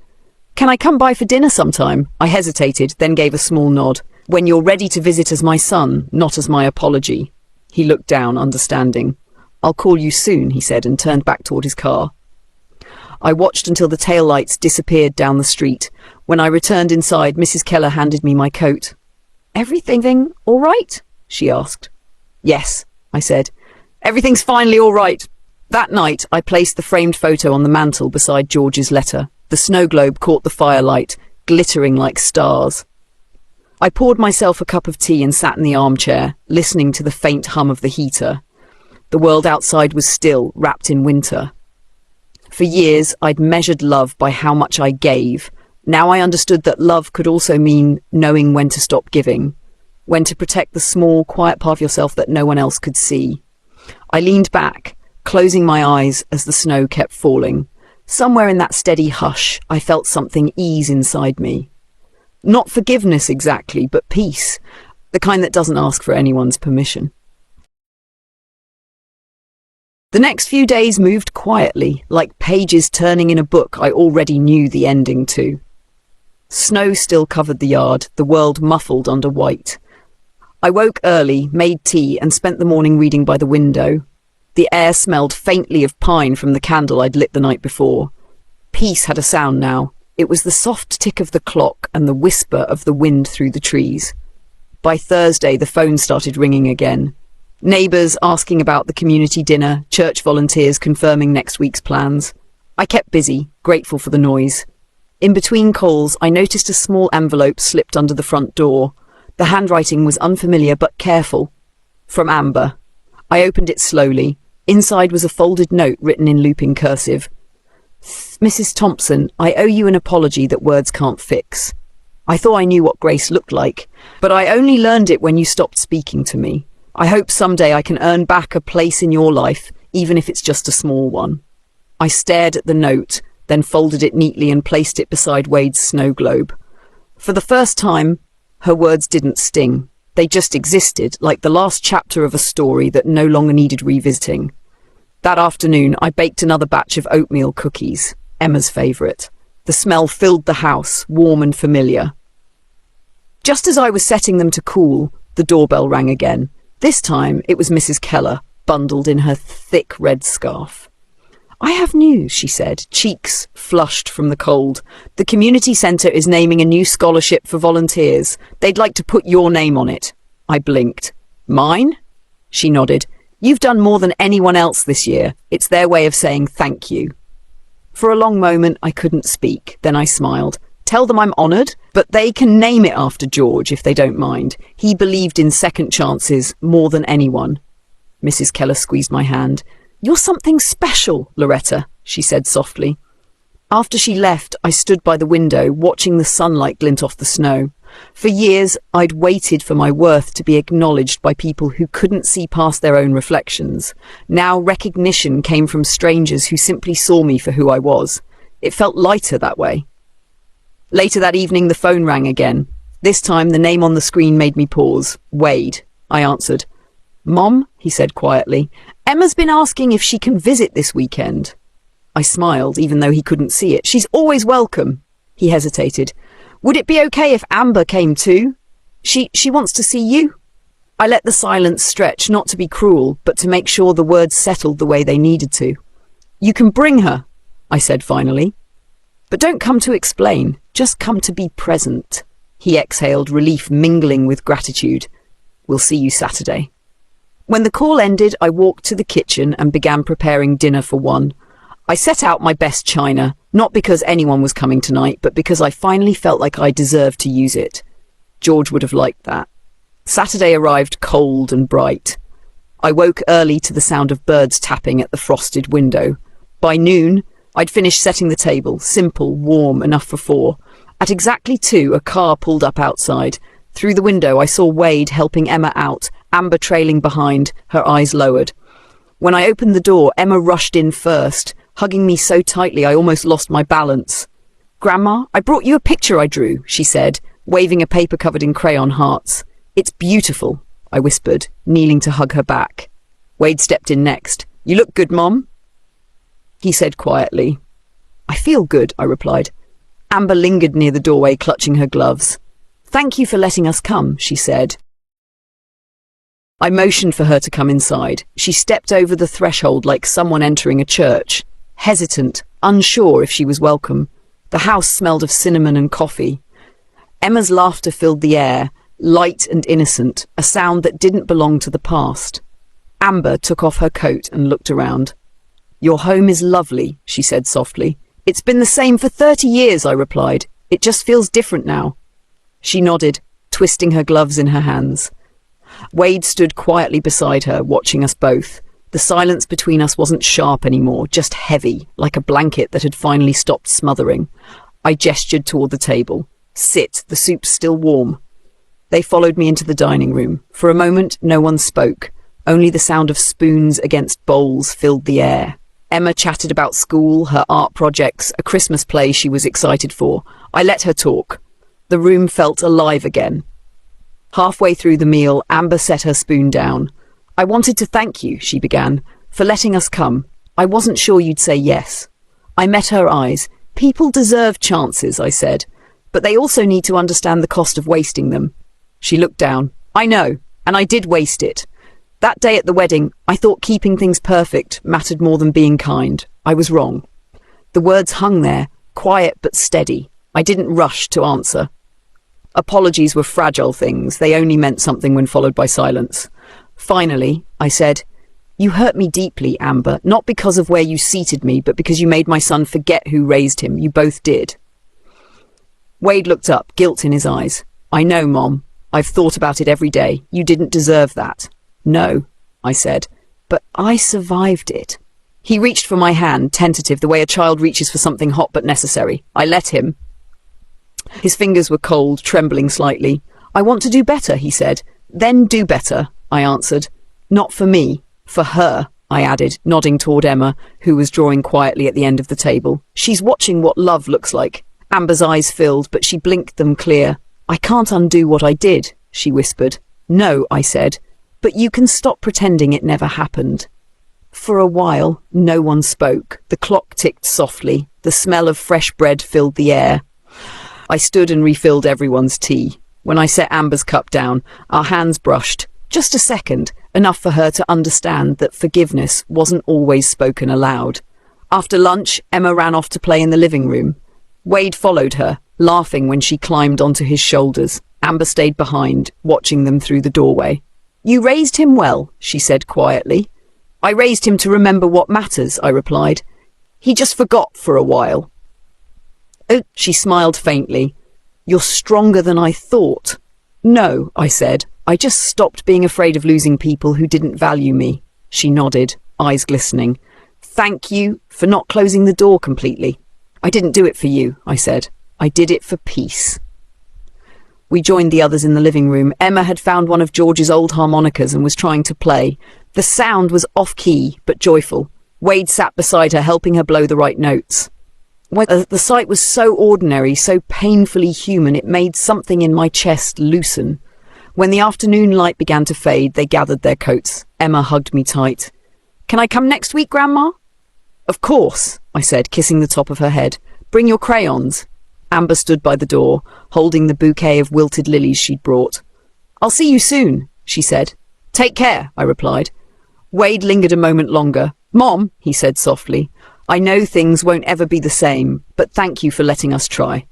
"Can I come by for dinner sometime?" I hesitated, then gave a small nod. "When you're ready to visit as my son, not as my apology." He looked down, understanding. "I'll call you soon," he said, and turned back toward his car. I watched until the taillights disappeared down the street. When I returned inside, Mrs. Keller handed me my coat. "Everything all right?" she asked. "Yes," I said. "Everything's finally all right." That night, I placed the framed photo on the mantel beside George's letter. The snow globe caught the firelight, glittering like stars. I poured myself a cup of tea and sat in the armchair, listening to the faint hum of the heater. The world outside was still, wrapped in winter. For years, I'd measured love by how much I gave. Now I understood that love could also mean knowing when to stop giving, when to protect the small, quiet part of yourself that no one else could see. I leaned back, closing my eyes as the snow kept falling. Somewhere in that steady hush, I felt something ease inside me. Not forgiveness exactly, but peace, the kind that doesn't ask for anyone's permission. The next few days moved quietly, like pages turning in a book I already knew the ending to. Snow still covered the yard, the world muffled under white. I woke early, made tea, and spent the morning reading by the window. The air smelled faintly of pine from the candle I'd lit the night before. Peace had a sound now. It was the soft tick of the clock and the whisper of the wind through the trees. By Thursday, the phone started ringing again. Neighbours asking about the community dinner, church volunteers confirming next week's plans. I kept busy, grateful for the noise. In between calls, I noticed a small envelope slipped under the front door. The handwriting was unfamiliar but careful. From Amber. I opened it slowly. Inside was a folded note written in looping cursive. "Mrs. Thompson, I owe you an apology that words can't fix. I thought I knew what grace looked like, but I only learned it when you stopped speaking to me. I hope someday I can earn back a place in your life, even if it's just a small one." I stared at the note, then folded it neatly and placed it beside Wade's snow globe. For the first time, her words didn't sting. They just existed, like the last chapter of a story that no longer needed revisiting. That afternoon, I baked another batch of oatmeal cookies, Emma's favourite. The smell filled the house, warm and familiar. Just as I was setting them to cool, the doorbell rang again. This time, it was Mrs. Keller, bundled in her thick red scarf. "I have news," she said, cheeks flushed from the cold. "The community centre is naming a new scholarship for volunteers. They'd like to put your name on it." I blinked. "Mine?" She nodded. "You've done more than anyone else this year. It's their way of saying thank you." For a long moment, I couldn't speak. Then I smiled. "Tell them I'm honoured, but they can name it after George if they don't mind. He believed in second chances more than anyone." Mrs. Keller squeezed my hand. "You're something special, Loretta," she said softly. After she left, I stood by the window, watching the sunlight glint off the snow. For years, I'd waited for my worth to be acknowledged by people who couldn't see past their own reflections. Now recognition came from strangers who simply saw me for who I was. It felt lighter that way. Later that evening, the phone rang again. This time, the name on the screen made me pause. "Wade," I answered. "Mom," he said quietly, "Emma's been asking if she can visit this weekend." I smiled, even though he couldn't see it. "She's always welcome." He hesitated. "Would it be okay if Amber came too? She wants to see you." I let the silence stretch, not to be cruel, but to make sure the words settled the way they needed to. "You can bring her," I said finally. "But don't come to explain, just come to be present." He exhaled, relief mingling with gratitude. "We'll see you Saturday." When the call ended, I walked to the kitchen and began preparing dinner for one. I set out my best china, not because anyone was coming tonight, but because I finally felt like I deserved to use it. George would have liked that. Saturday arrived cold and bright. I woke early to the sound of birds tapping at the frosted window. By noon, I'd finished setting the table, simple, warm, enough for four. At exactly 2, a car pulled up outside. Through the window, I saw Wade helping Emma out, Amber trailing behind, her eyes lowered. When I opened the door, Emma rushed in first, hugging me so tightly I almost lost my balance. "Grandma, I brought you a picture I drew," she said, waving a paper covered in crayon hearts. "It's beautiful," I whispered, kneeling to hug her back. Wade stepped in next. "You look good, Mom," he said quietly. "I feel good," I replied. Amber lingered near the doorway, clutching her gloves. "Thank you for letting us come," she said. I motioned for her to come inside. She stepped over the threshold like someone entering a church, hesitant, unsure if she was welcome. The house smelled of cinnamon and coffee. Emma's laughter filled the air, light and innocent, a sound that didn't belong to the past. Amber took off her coat and looked around. "Your home is lovely," she said softly. "It's been the same for 30 years, I replied. "It just feels different now." She nodded, twisting her gloves in her hands. Wade stood quietly beside her, watching us both. The silence between us wasn't sharp anymore, just heavy, like a blanket that had finally stopped smothering. I gestured toward the table. "Sit, the soup's still warm." They followed me into the dining room. For a moment, no one spoke. Only the sound of spoons against bowls filled the air. Emma chatted about school, her art projects, a Christmas play she was excited for. I let her talk. The room felt alive again. Halfway through the meal, Amber set her spoon down. "I wanted to thank you," she began, "for letting us come. I wasn't sure you'd say yes." I met her eyes. "People deserve chances," I said, "but they also need to understand the cost of wasting them." She looked down. "I know, and I did waste it. That day at the wedding, I thought keeping things perfect mattered more than being kind. I was wrong." The words hung there, quiet but steady. I didn't rush to answer. Apologies were fragile things. They only meant something when followed by silence. Finally, I said, "You hurt me deeply, Amber, not because of where you seated me, but because you made my son forget who raised him. You both did." Wade looked up, guilt in his eyes. "I know, Mom. I've thought about it every day. You didn't deserve that." "No," I said, "but I survived it." He reached for my hand, tentative, the way a child reaches for something hot but necessary. I let him. His fingers were cold, trembling slightly. "I want to do better," he said. "Then do better," I answered. "Not for me, for her," I added, nodding toward Emma, who was drawing quietly at the end of the table. She's watching what love looks like. Amber's eyes filled, but she blinked them clear. I can't undo what I did, she whispered. No, I said, but you can stop pretending it never happened. For a while, no one spoke. The clock ticked softly. The smell of fresh bread filled the air. I stood and refilled everyone's tea. When I set Amber's cup down, our hands brushed. Just a second, enough for her to understand that forgiveness wasn't always spoken aloud. After lunch, Emma ran off to play in the living room. Wade followed her, laughing when she climbed onto his shoulders. Amber stayed behind, watching them through the doorway. You raised him well, she said quietly. I raised him to remember what matters, I replied. He just forgot for a while. Oh, she smiled faintly. You're stronger than I thought. No, I said. I just stopped being afraid of losing people who didn't value me. She nodded, eyes glistening. Thank you for not closing the door completely. I didn't do it for you, I said. I did it for peace. We joined the others in the living room. Emma had found one of George's old harmonicas and was trying to play. The sound was off-key, but joyful. Wade sat beside her, helping her blow the right notes. The sight was so ordinary, so painfully human, it made something in my chest loosen. When the afternoon light began to fade, they gathered their coats. Emma hugged me tight. Can I come next week, Grandma? Of course, I said, kissing the top of her head. Bring your crayons. Amber stood by the door, holding the bouquet of wilted lilies she'd brought. I'll see you soon, she said. Take care, I replied. Wade lingered a moment longer. Mom, he said softly, I know things won't ever be the same, but thank you for letting us try.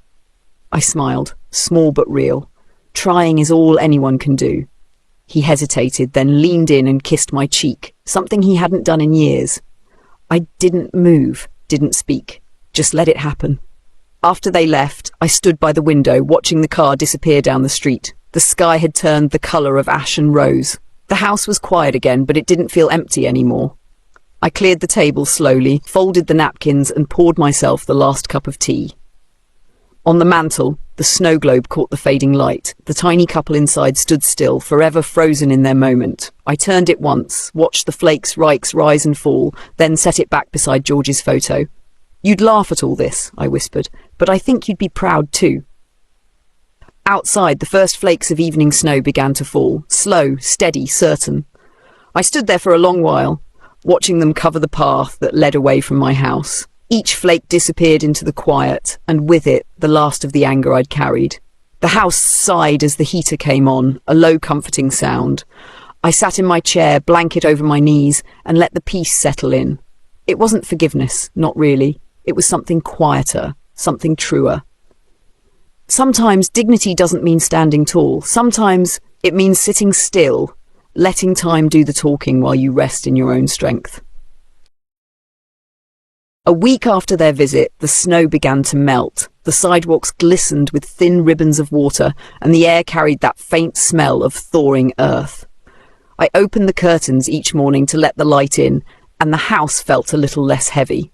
I smiled, small but real. Trying is all anyone can do. He hesitated, then leaned in and kissed my cheek, something he hadn't done in years. I didn't move, didn't speak, just let it happen. After they left, I stood by the window, watching the car disappear down the street. The sky had turned the colour of ash and rose. The house was quiet again, but it didn't feel empty anymore. I cleared the table slowly, folded the napkins and poured myself the last cup of tea. On the mantel, the snow globe caught the fading light. The tiny couple inside stood still, forever frozen in their moment. I turned it once, watched the flakes rise and fall, then set it back beside George's photo. You'd laugh at all this, I whispered, but I think you'd be proud too. Outside, the first flakes of evening snow began to fall, slow, steady, certain. I stood there for a long while, watching them cover the path that led away from my house. Each flake disappeared into the quiet, and with it, the last of the anger I'd carried. The house sighed as the heater came on, a low, comforting sound. I sat in my chair, blanket over my knees, and let the peace settle in. It wasn't forgiveness, not really. It was something quieter, something truer. Sometimes dignity doesn't mean standing tall. Sometimes it means sitting still, letting time do the talking while you rest in your own strength. A week after their visit, the snow began to melt. The sidewalks glistened with thin ribbons of water, and the air carried that faint smell of thawing earth. I opened the curtains each morning to let the light in, and the house felt a little less heavy.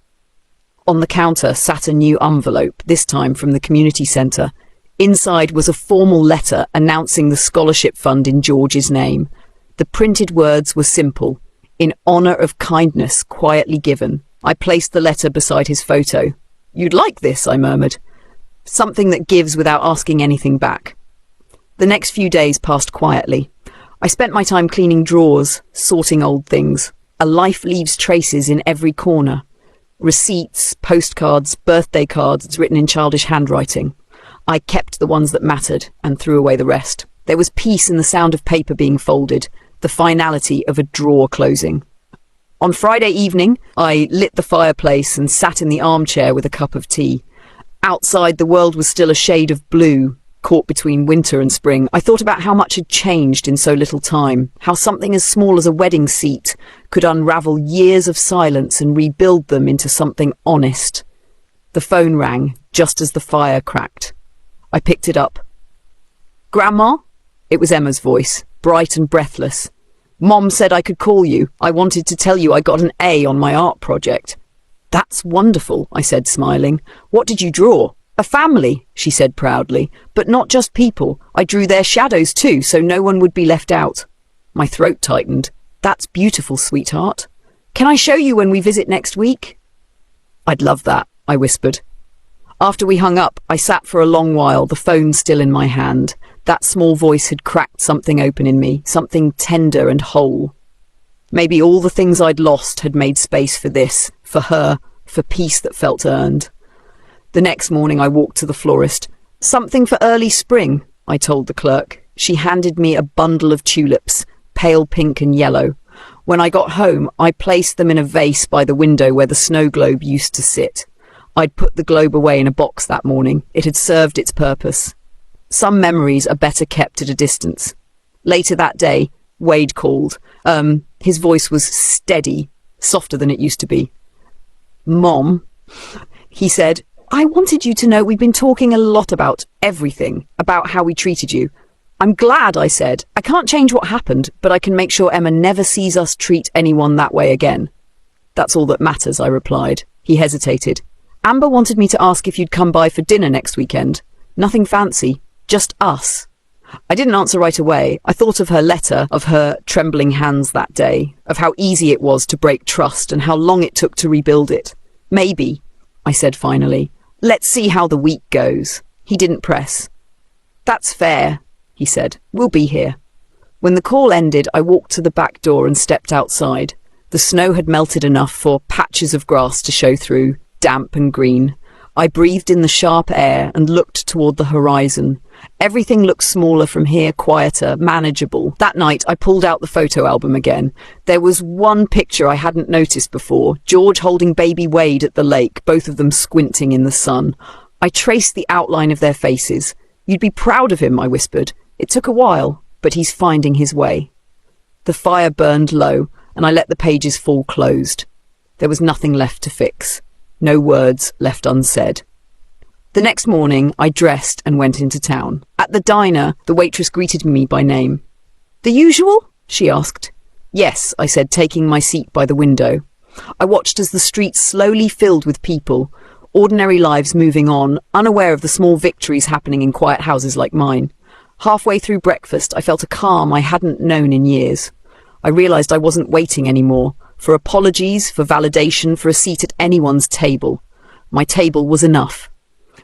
On the counter sat a new envelope, this time from the community centre. Inside was a formal letter announcing the scholarship fund in George's name. The printed words were simple, in honour of kindness quietly given. I placed the letter beside his photo. You'd like this, I murmured. Something that gives without asking anything back. The next few days passed quietly. I spent my time cleaning drawers, sorting old things. A life leaves traces in every corner. Receipts, postcards, birthday cards written in childish handwriting. I kept the ones that mattered and threw away the rest. There was peace in the sound of paper being folded, the finality of a drawer closing. On Friday evening, I lit the fireplace and sat in the armchair with a cup of tea. Outside, the world was still a shade of blue, caught between winter and spring. I thought about how much had changed in so little time, how something as small as a wedding seat could unravel years of silence and rebuild them into something honest. The phone rang just as the fire cracked. I picked it up. Grandma? It was Emma's voice, bright and breathless. Mom said I could call you. I wanted to tell you I got an A on my art project. That's wonderful, I said, smiling. What did you draw? A family, she said proudly, but not just people. I drew their shadows too, so no one would be left out. My throat tightened. That's beautiful, sweetheart. Can I show you when we visit next week? I'd love that, I whispered. After we hung up, I sat for a long while, the phone still in my hand. That small voice had cracked something open in me, something tender and whole. Maybe all the things I'd lost had made space for this, for her, for peace that felt earned. The next morning I walked to the florist. Something for early spring, I told the clerk. She handed me a bundle of tulips, pale pink and yellow. When I got home, I placed them in a vase by the window where the snow globe used to sit. I'd put the globe away in a box that morning. It had served its purpose. Some memories are better kept at a distance. Later that day, Wade called. His voice was steady, softer than it used to be. "Mom," he said, "I wanted you to know we've been talking a lot about everything, about how we treated you." "I'm glad," I said. "I can't change what happened, but I can make sure Emma never sees us treat anyone that way again." "That's all that matters," I replied. He hesitated. "Amber wanted me to ask if you'd come by for dinner next weekend. Nothing fancy, just us." I didn't answer right away. I thought of her letter, of her trembling hands that day, of how easy it was to break trust and how long it took to rebuild it. "Maybe," I said finally. "Let's see how the week goes." He didn't press. "That's fair," he said. "We'll be here." When the call ended, I walked to the back door and stepped outside. The snow had melted enough for patches of grass to show through, damp and green. I breathed in the sharp air and looked toward the horizon. Everything looked smaller from here, quieter, manageable. That night, I pulled out the photo album again. There was one picture I hadn't noticed before, George holding baby Wade at the lake, both of them squinting in the sun. I traced the outline of their faces. "You'd be proud of him," I whispered. "It took a while, but he's finding his way." The fire burned low, and I let the pages fall closed. There was nothing left to fix. No words left unsaid. The next morning, I dressed and went into town. At the diner, the waitress greeted me by name. "The usual?" she asked. "Yes," I said, taking my seat by the window. I watched as the streets slowly filled with people, ordinary lives moving on, unaware of the small victories happening in quiet houses like mine. Halfway through breakfast, I felt a calm I hadn't known in years. I realized I wasn't waiting anymore, for apologies, for validation, for a seat at anyone's table. My table was enough.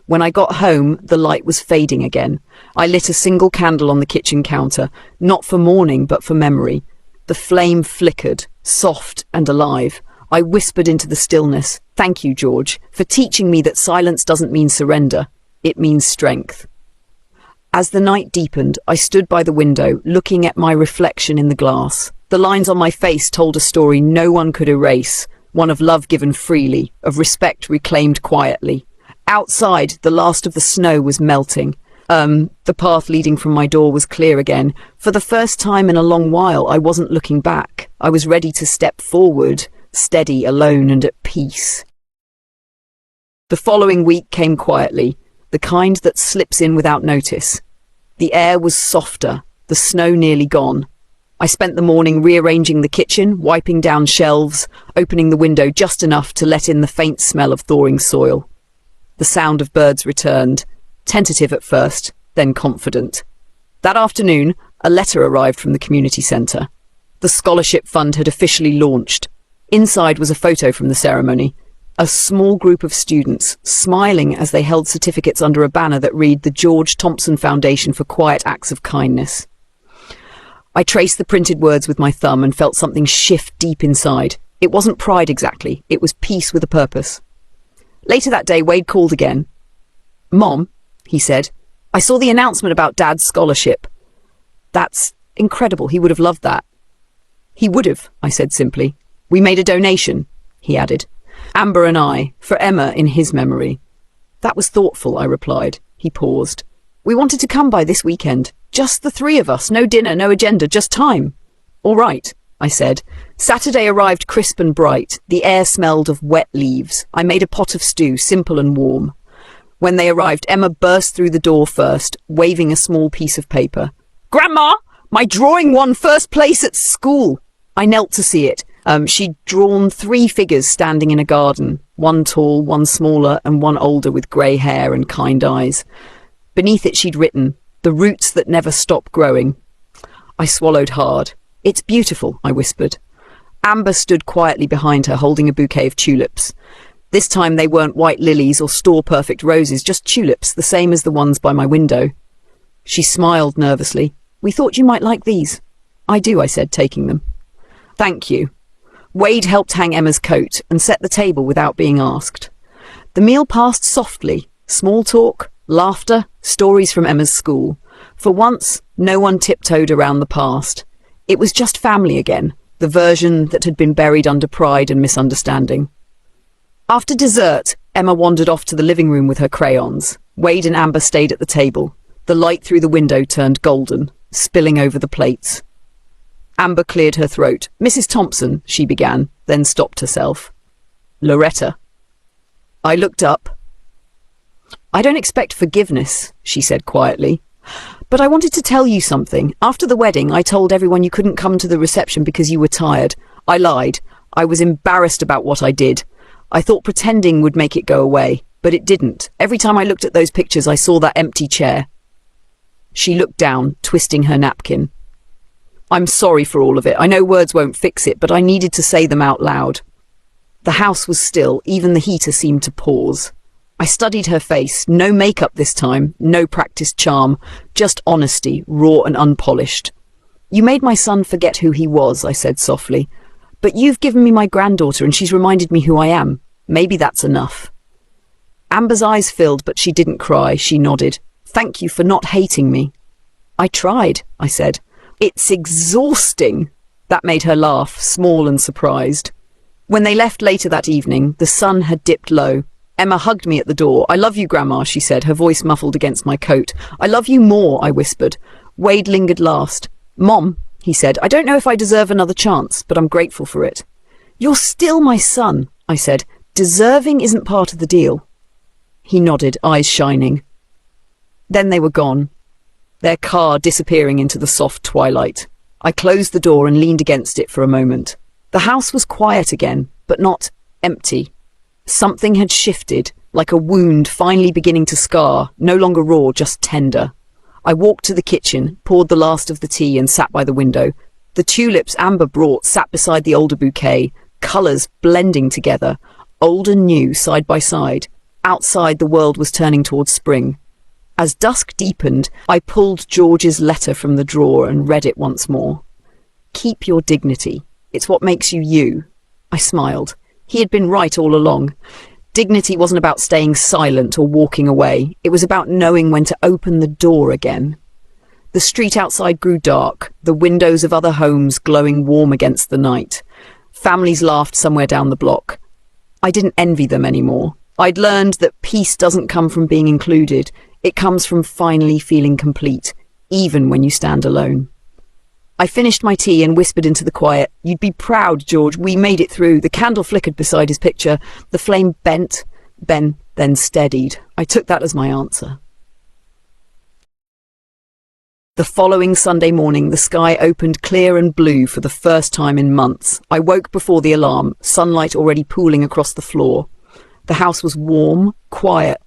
When I got home, the light was fading again. I lit a single candle on the kitchen counter, not for mourning, but for memory. The flame flickered, soft and alive. I whispered into the stillness, "Thank you, George, for teaching me that silence doesn't mean surrender. It means strength." As the night deepened, I stood by the window, looking at my reflection in the glass. The lines on my face told a story no one could erase, one of love given freely, of respect reclaimed quietly. Outside, the last of the snow was melting. The path leading from my door was clear again. For the first time in a long while, I wasn't looking back. I was ready to step forward, steady, alone, and at peace. The following week came quietly, the kind that slips in without notice. The air was softer, the snow nearly gone. I spent the morning rearranging the kitchen, wiping down shelves, opening the window just enough to let in the faint smell of thawing soil. The sound of birds returned, tentative at first, then confident. That afternoon, a letter arrived from the community centre. The scholarship fund had officially launched. Inside was a photo from the ceremony. A small group of students, smiling as they held certificates under a banner that read the George Thompson Foundation for Quiet Acts of Kindness. I traced the printed words with my thumb and felt something shift deep inside. It wasn't pride exactly, it was peace with a purpose. Later that day, Wade called again. "Mom," he said, "I saw the announcement about Dad's scholarship." "That's incredible, he would have loved that." "He would have," I said simply. "We made a donation," he added. "Amber and I, for Emma in his memory." "That was thoughtful," I replied. He paused. "We wanted to come by this weekend. Just the three of us, no dinner, no agenda, just time." "All right," I said. Saturday arrived crisp and bright. The air smelled of wet leaves. I made a pot of stew, simple and warm. When they arrived, Emma burst through the door first, waving a small piece of paper. "Grandma, my drawing won first place at school." I knelt to see it. She'd drawn 3 figures standing in a garden, one tall, one smaller, and one older with grey hair and kind eyes. Beneath it she'd written, "The roots that never stop growing." I swallowed hard. "It's beautiful," I whispered. Amber stood quietly behind her, holding a bouquet of tulips. This time they weren't white lilies or store-perfect roses, just tulips, the same as the ones by my window. She smiled nervously. "We thought you might like these." "I do," I said, taking them. "Thank you." Wade helped hang Emma's coat and set the table without being asked. The meal passed softly. Small talk, laughter, stories from Emma's school. For once, no one tiptoed around the past. It was just family again, the version that had been buried under pride and misunderstanding. After dessert, Emma wandered off to the living room with her crayons. Wade and Amber stayed at the table. The light through the window turned golden, spilling over the plates. Amber cleared her throat. "Mrs. Thompson," she began, then stopped herself. "Loretta." I looked up. "I don't expect forgiveness," she said quietly. "But I wanted to tell you something. After the wedding, I told everyone you couldn't come to the reception because you were tired. I lied. I was embarrassed about what I did. I thought pretending would make it go away, but it didn't. Every time I looked at those pictures, I saw that empty chair." She looked down, twisting her napkin. "I'm sorry for all of it. I know words won't fix it, but I needed to say them out loud." The house was still. Even the heater seemed to pause. I studied her face. No makeup this time, no practiced charm, just honesty, raw and unpolished. "You made my son forget who he was," I said softly. "But you've given me my granddaughter and she's reminded me who I am. Maybe that's enough." Amber's eyes filled, but she didn't cry. She nodded. "Thank you for not hating me." "I tried," I said. "It's exhausting." That made her laugh, small and surprised. When they left later that evening, the sun had dipped low. Emma hugged me at the door. "I love you, Grandma," she said, her voice muffled against my coat. "I love you more," I whispered. Wade lingered last. "Mom," he said, "I don't know if I deserve another chance, but I'm grateful for it." "You're still my son," I said. "Deserving isn't part of the deal." He nodded, eyes shining. Then they were gone, their car disappearing into the soft twilight. I closed the door and leaned against it for a moment. The house was quiet again, but not empty. Something had shifted, like a wound finally beginning to scar, no longer raw, just tender. I walked to the kitchen, poured the last of the tea and sat by the window. The tulips Amber brought sat beside the older bouquet, colours blending together, old and new side by side. Outside, the world was turning towards spring. As dusk deepened, I pulled George's letter from the drawer and read it once more. "Keep your dignity. It's what makes you you." I smiled. He had been right all along. Dignity wasn't about staying silent or walking away. It was about knowing when to open the door again. The street outside grew dark, the windows of other homes glowing warm against the night. Families laughed somewhere down the block. I didn't envy them anymore. I'd learned that peace doesn't come from being included. It comes from finally feeling complete, even when you stand alone. I finished my tea and whispered into the quiet, "You'd be proud, George. We made it through." The candle flickered beside his picture. The flame bent, then steadied. I took that as my answer. The following Sunday morning, the sky opened clear and blue for the first time in months. I woke before the alarm, sunlight already pooling across the floor. The house was warm, quiet,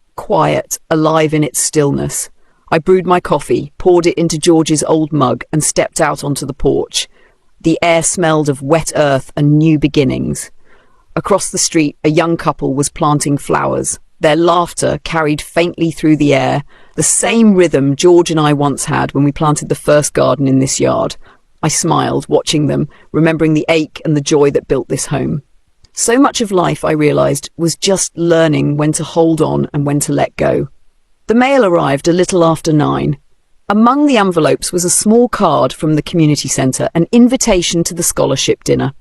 alive in its stillness. I brewed my coffee, poured it into George's old mug, and stepped out onto the porch. The air smelled of wet earth and new beginnings. Across the street, a young couple was planting flowers. Their laughter carried faintly through the air, the same rhythm George and I once had when we planted the first garden in this yard. I smiled, watching them, remembering the ache and the joy that built this home. So much of life, I realised, was just learning when to hold on and when to let go. The mail arrived a little after 9. Among the envelopes was a small card from the community centre, an invitation to the scholarship dinner.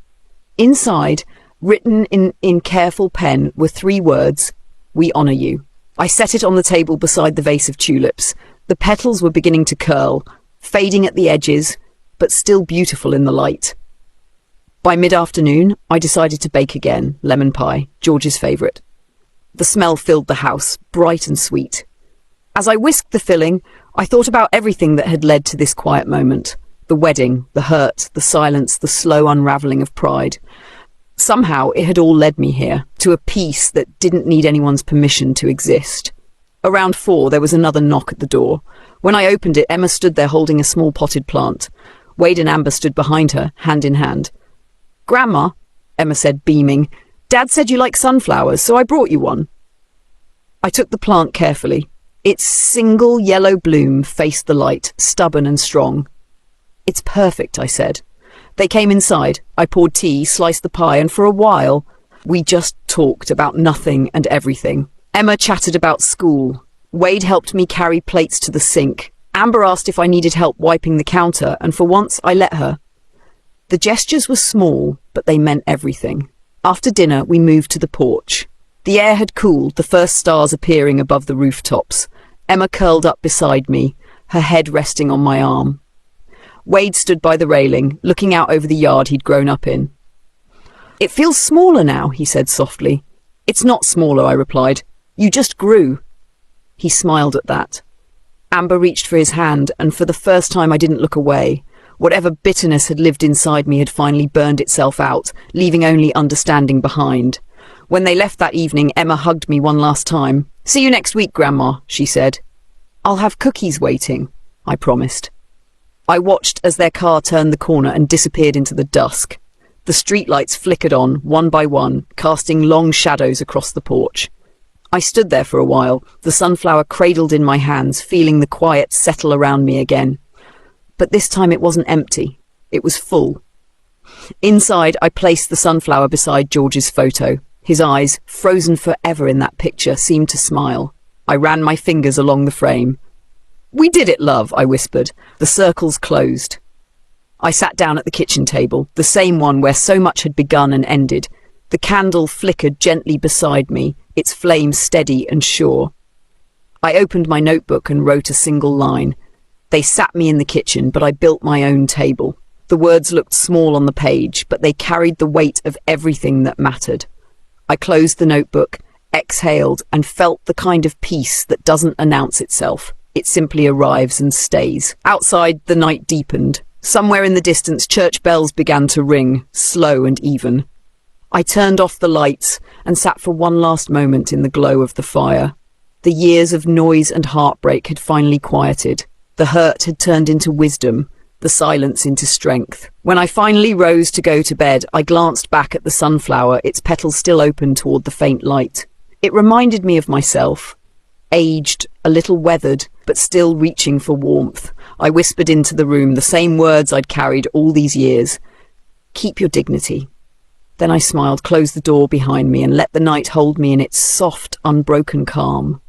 Inside, written in careful pen, were 3 words: "We honour you." I set it on the table beside the vase of tulips. The petals were beginning to curl, fading at the edges, but still beautiful in the light. By mid-afternoon, I decided to bake again, lemon pie, George's favourite. The smell filled the house, bright and sweet. As I whisked the filling, I thought about everything that had led to this quiet moment. The wedding, the hurt, the silence, the slow unravelling of pride. Somehow it had all led me here, to a peace that didn't need anyone's permission to exist. Around 4, there was another knock at the door. When I opened it, Emma stood there holding a small potted plant. Wade and Amber stood behind her, hand in hand. Grandma, Emma said, beaming, Dad said you like sunflowers, so I brought you one. I took the plant carefully. Its single yellow bloom faced the light, stubborn and strong. It's perfect, I said. They came inside. I poured tea, sliced the pie, and for a while, we just talked about nothing and everything. Emma chatted about school. Wade helped me carry plates to the sink. Amber asked if I needed help wiping the counter, and for once I let her. The gestures were small, but they meant everything. After dinner, we moved to the porch. The air had cooled, the first stars appearing above the rooftops. Emma curled up beside me, her head resting on my arm. Wade stood by the railing, looking out over the yard he'd grown up in. It feels smaller now, he said softly. It's not smaller, I replied. You just grew. He smiled at that. Amber reached for his hand, and for the first time I didn't look away. Whatever bitterness had lived inside me had finally burned itself out, leaving only understanding behind. When they left that evening, Emma hugged me one last time. See you next week, Grandma, she said. I'll have cookies waiting, I promised. I watched as their car turned the corner and disappeared into the dusk. The streetlights flickered on, one by one, casting long shadows across the porch. I stood there for a while, the sunflower cradled in my hands, feeling the quiet settle around me again. But this time it wasn't empty. It was full. Inside, I placed the sunflower beside George's photo. His eyes, frozen forever in that picture, seemed to smile. I ran my fingers along the frame. We did it, love, I whispered. The circles closed. I sat down at the kitchen table, the same one where so much had begun and ended. The candle flickered gently beside me, its flame steady and sure. I opened my notebook and wrote a single line. They sat me in the kitchen, but I built my own table. The words looked small on the page, but they carried the weight of everything that mattered. I closed the notebook, exhaled, and felt the kind of peace that doesn't announce itself. It simply arrives and stays. Outside, the night deepened. Somewhere in the distance, church bells began to ring, slow and even. I turned off the lights and sat for one last moment in the glow of the fire. The years of noise and heartbreak had finally quieted. The hurt had turned into wisdom, the silence into strength. When I finally rose to go to bed, I glanced back at the sunflower, its petals still open toward the faint light. It reminded me of myself. Aged, a little weathered, but still reaching for warmth. I whispered into the room the same words I'd carried all these years. Keep your dignity. Then I smiled, closed the door behind me, and let the night hold me in its soft, unbroken calm.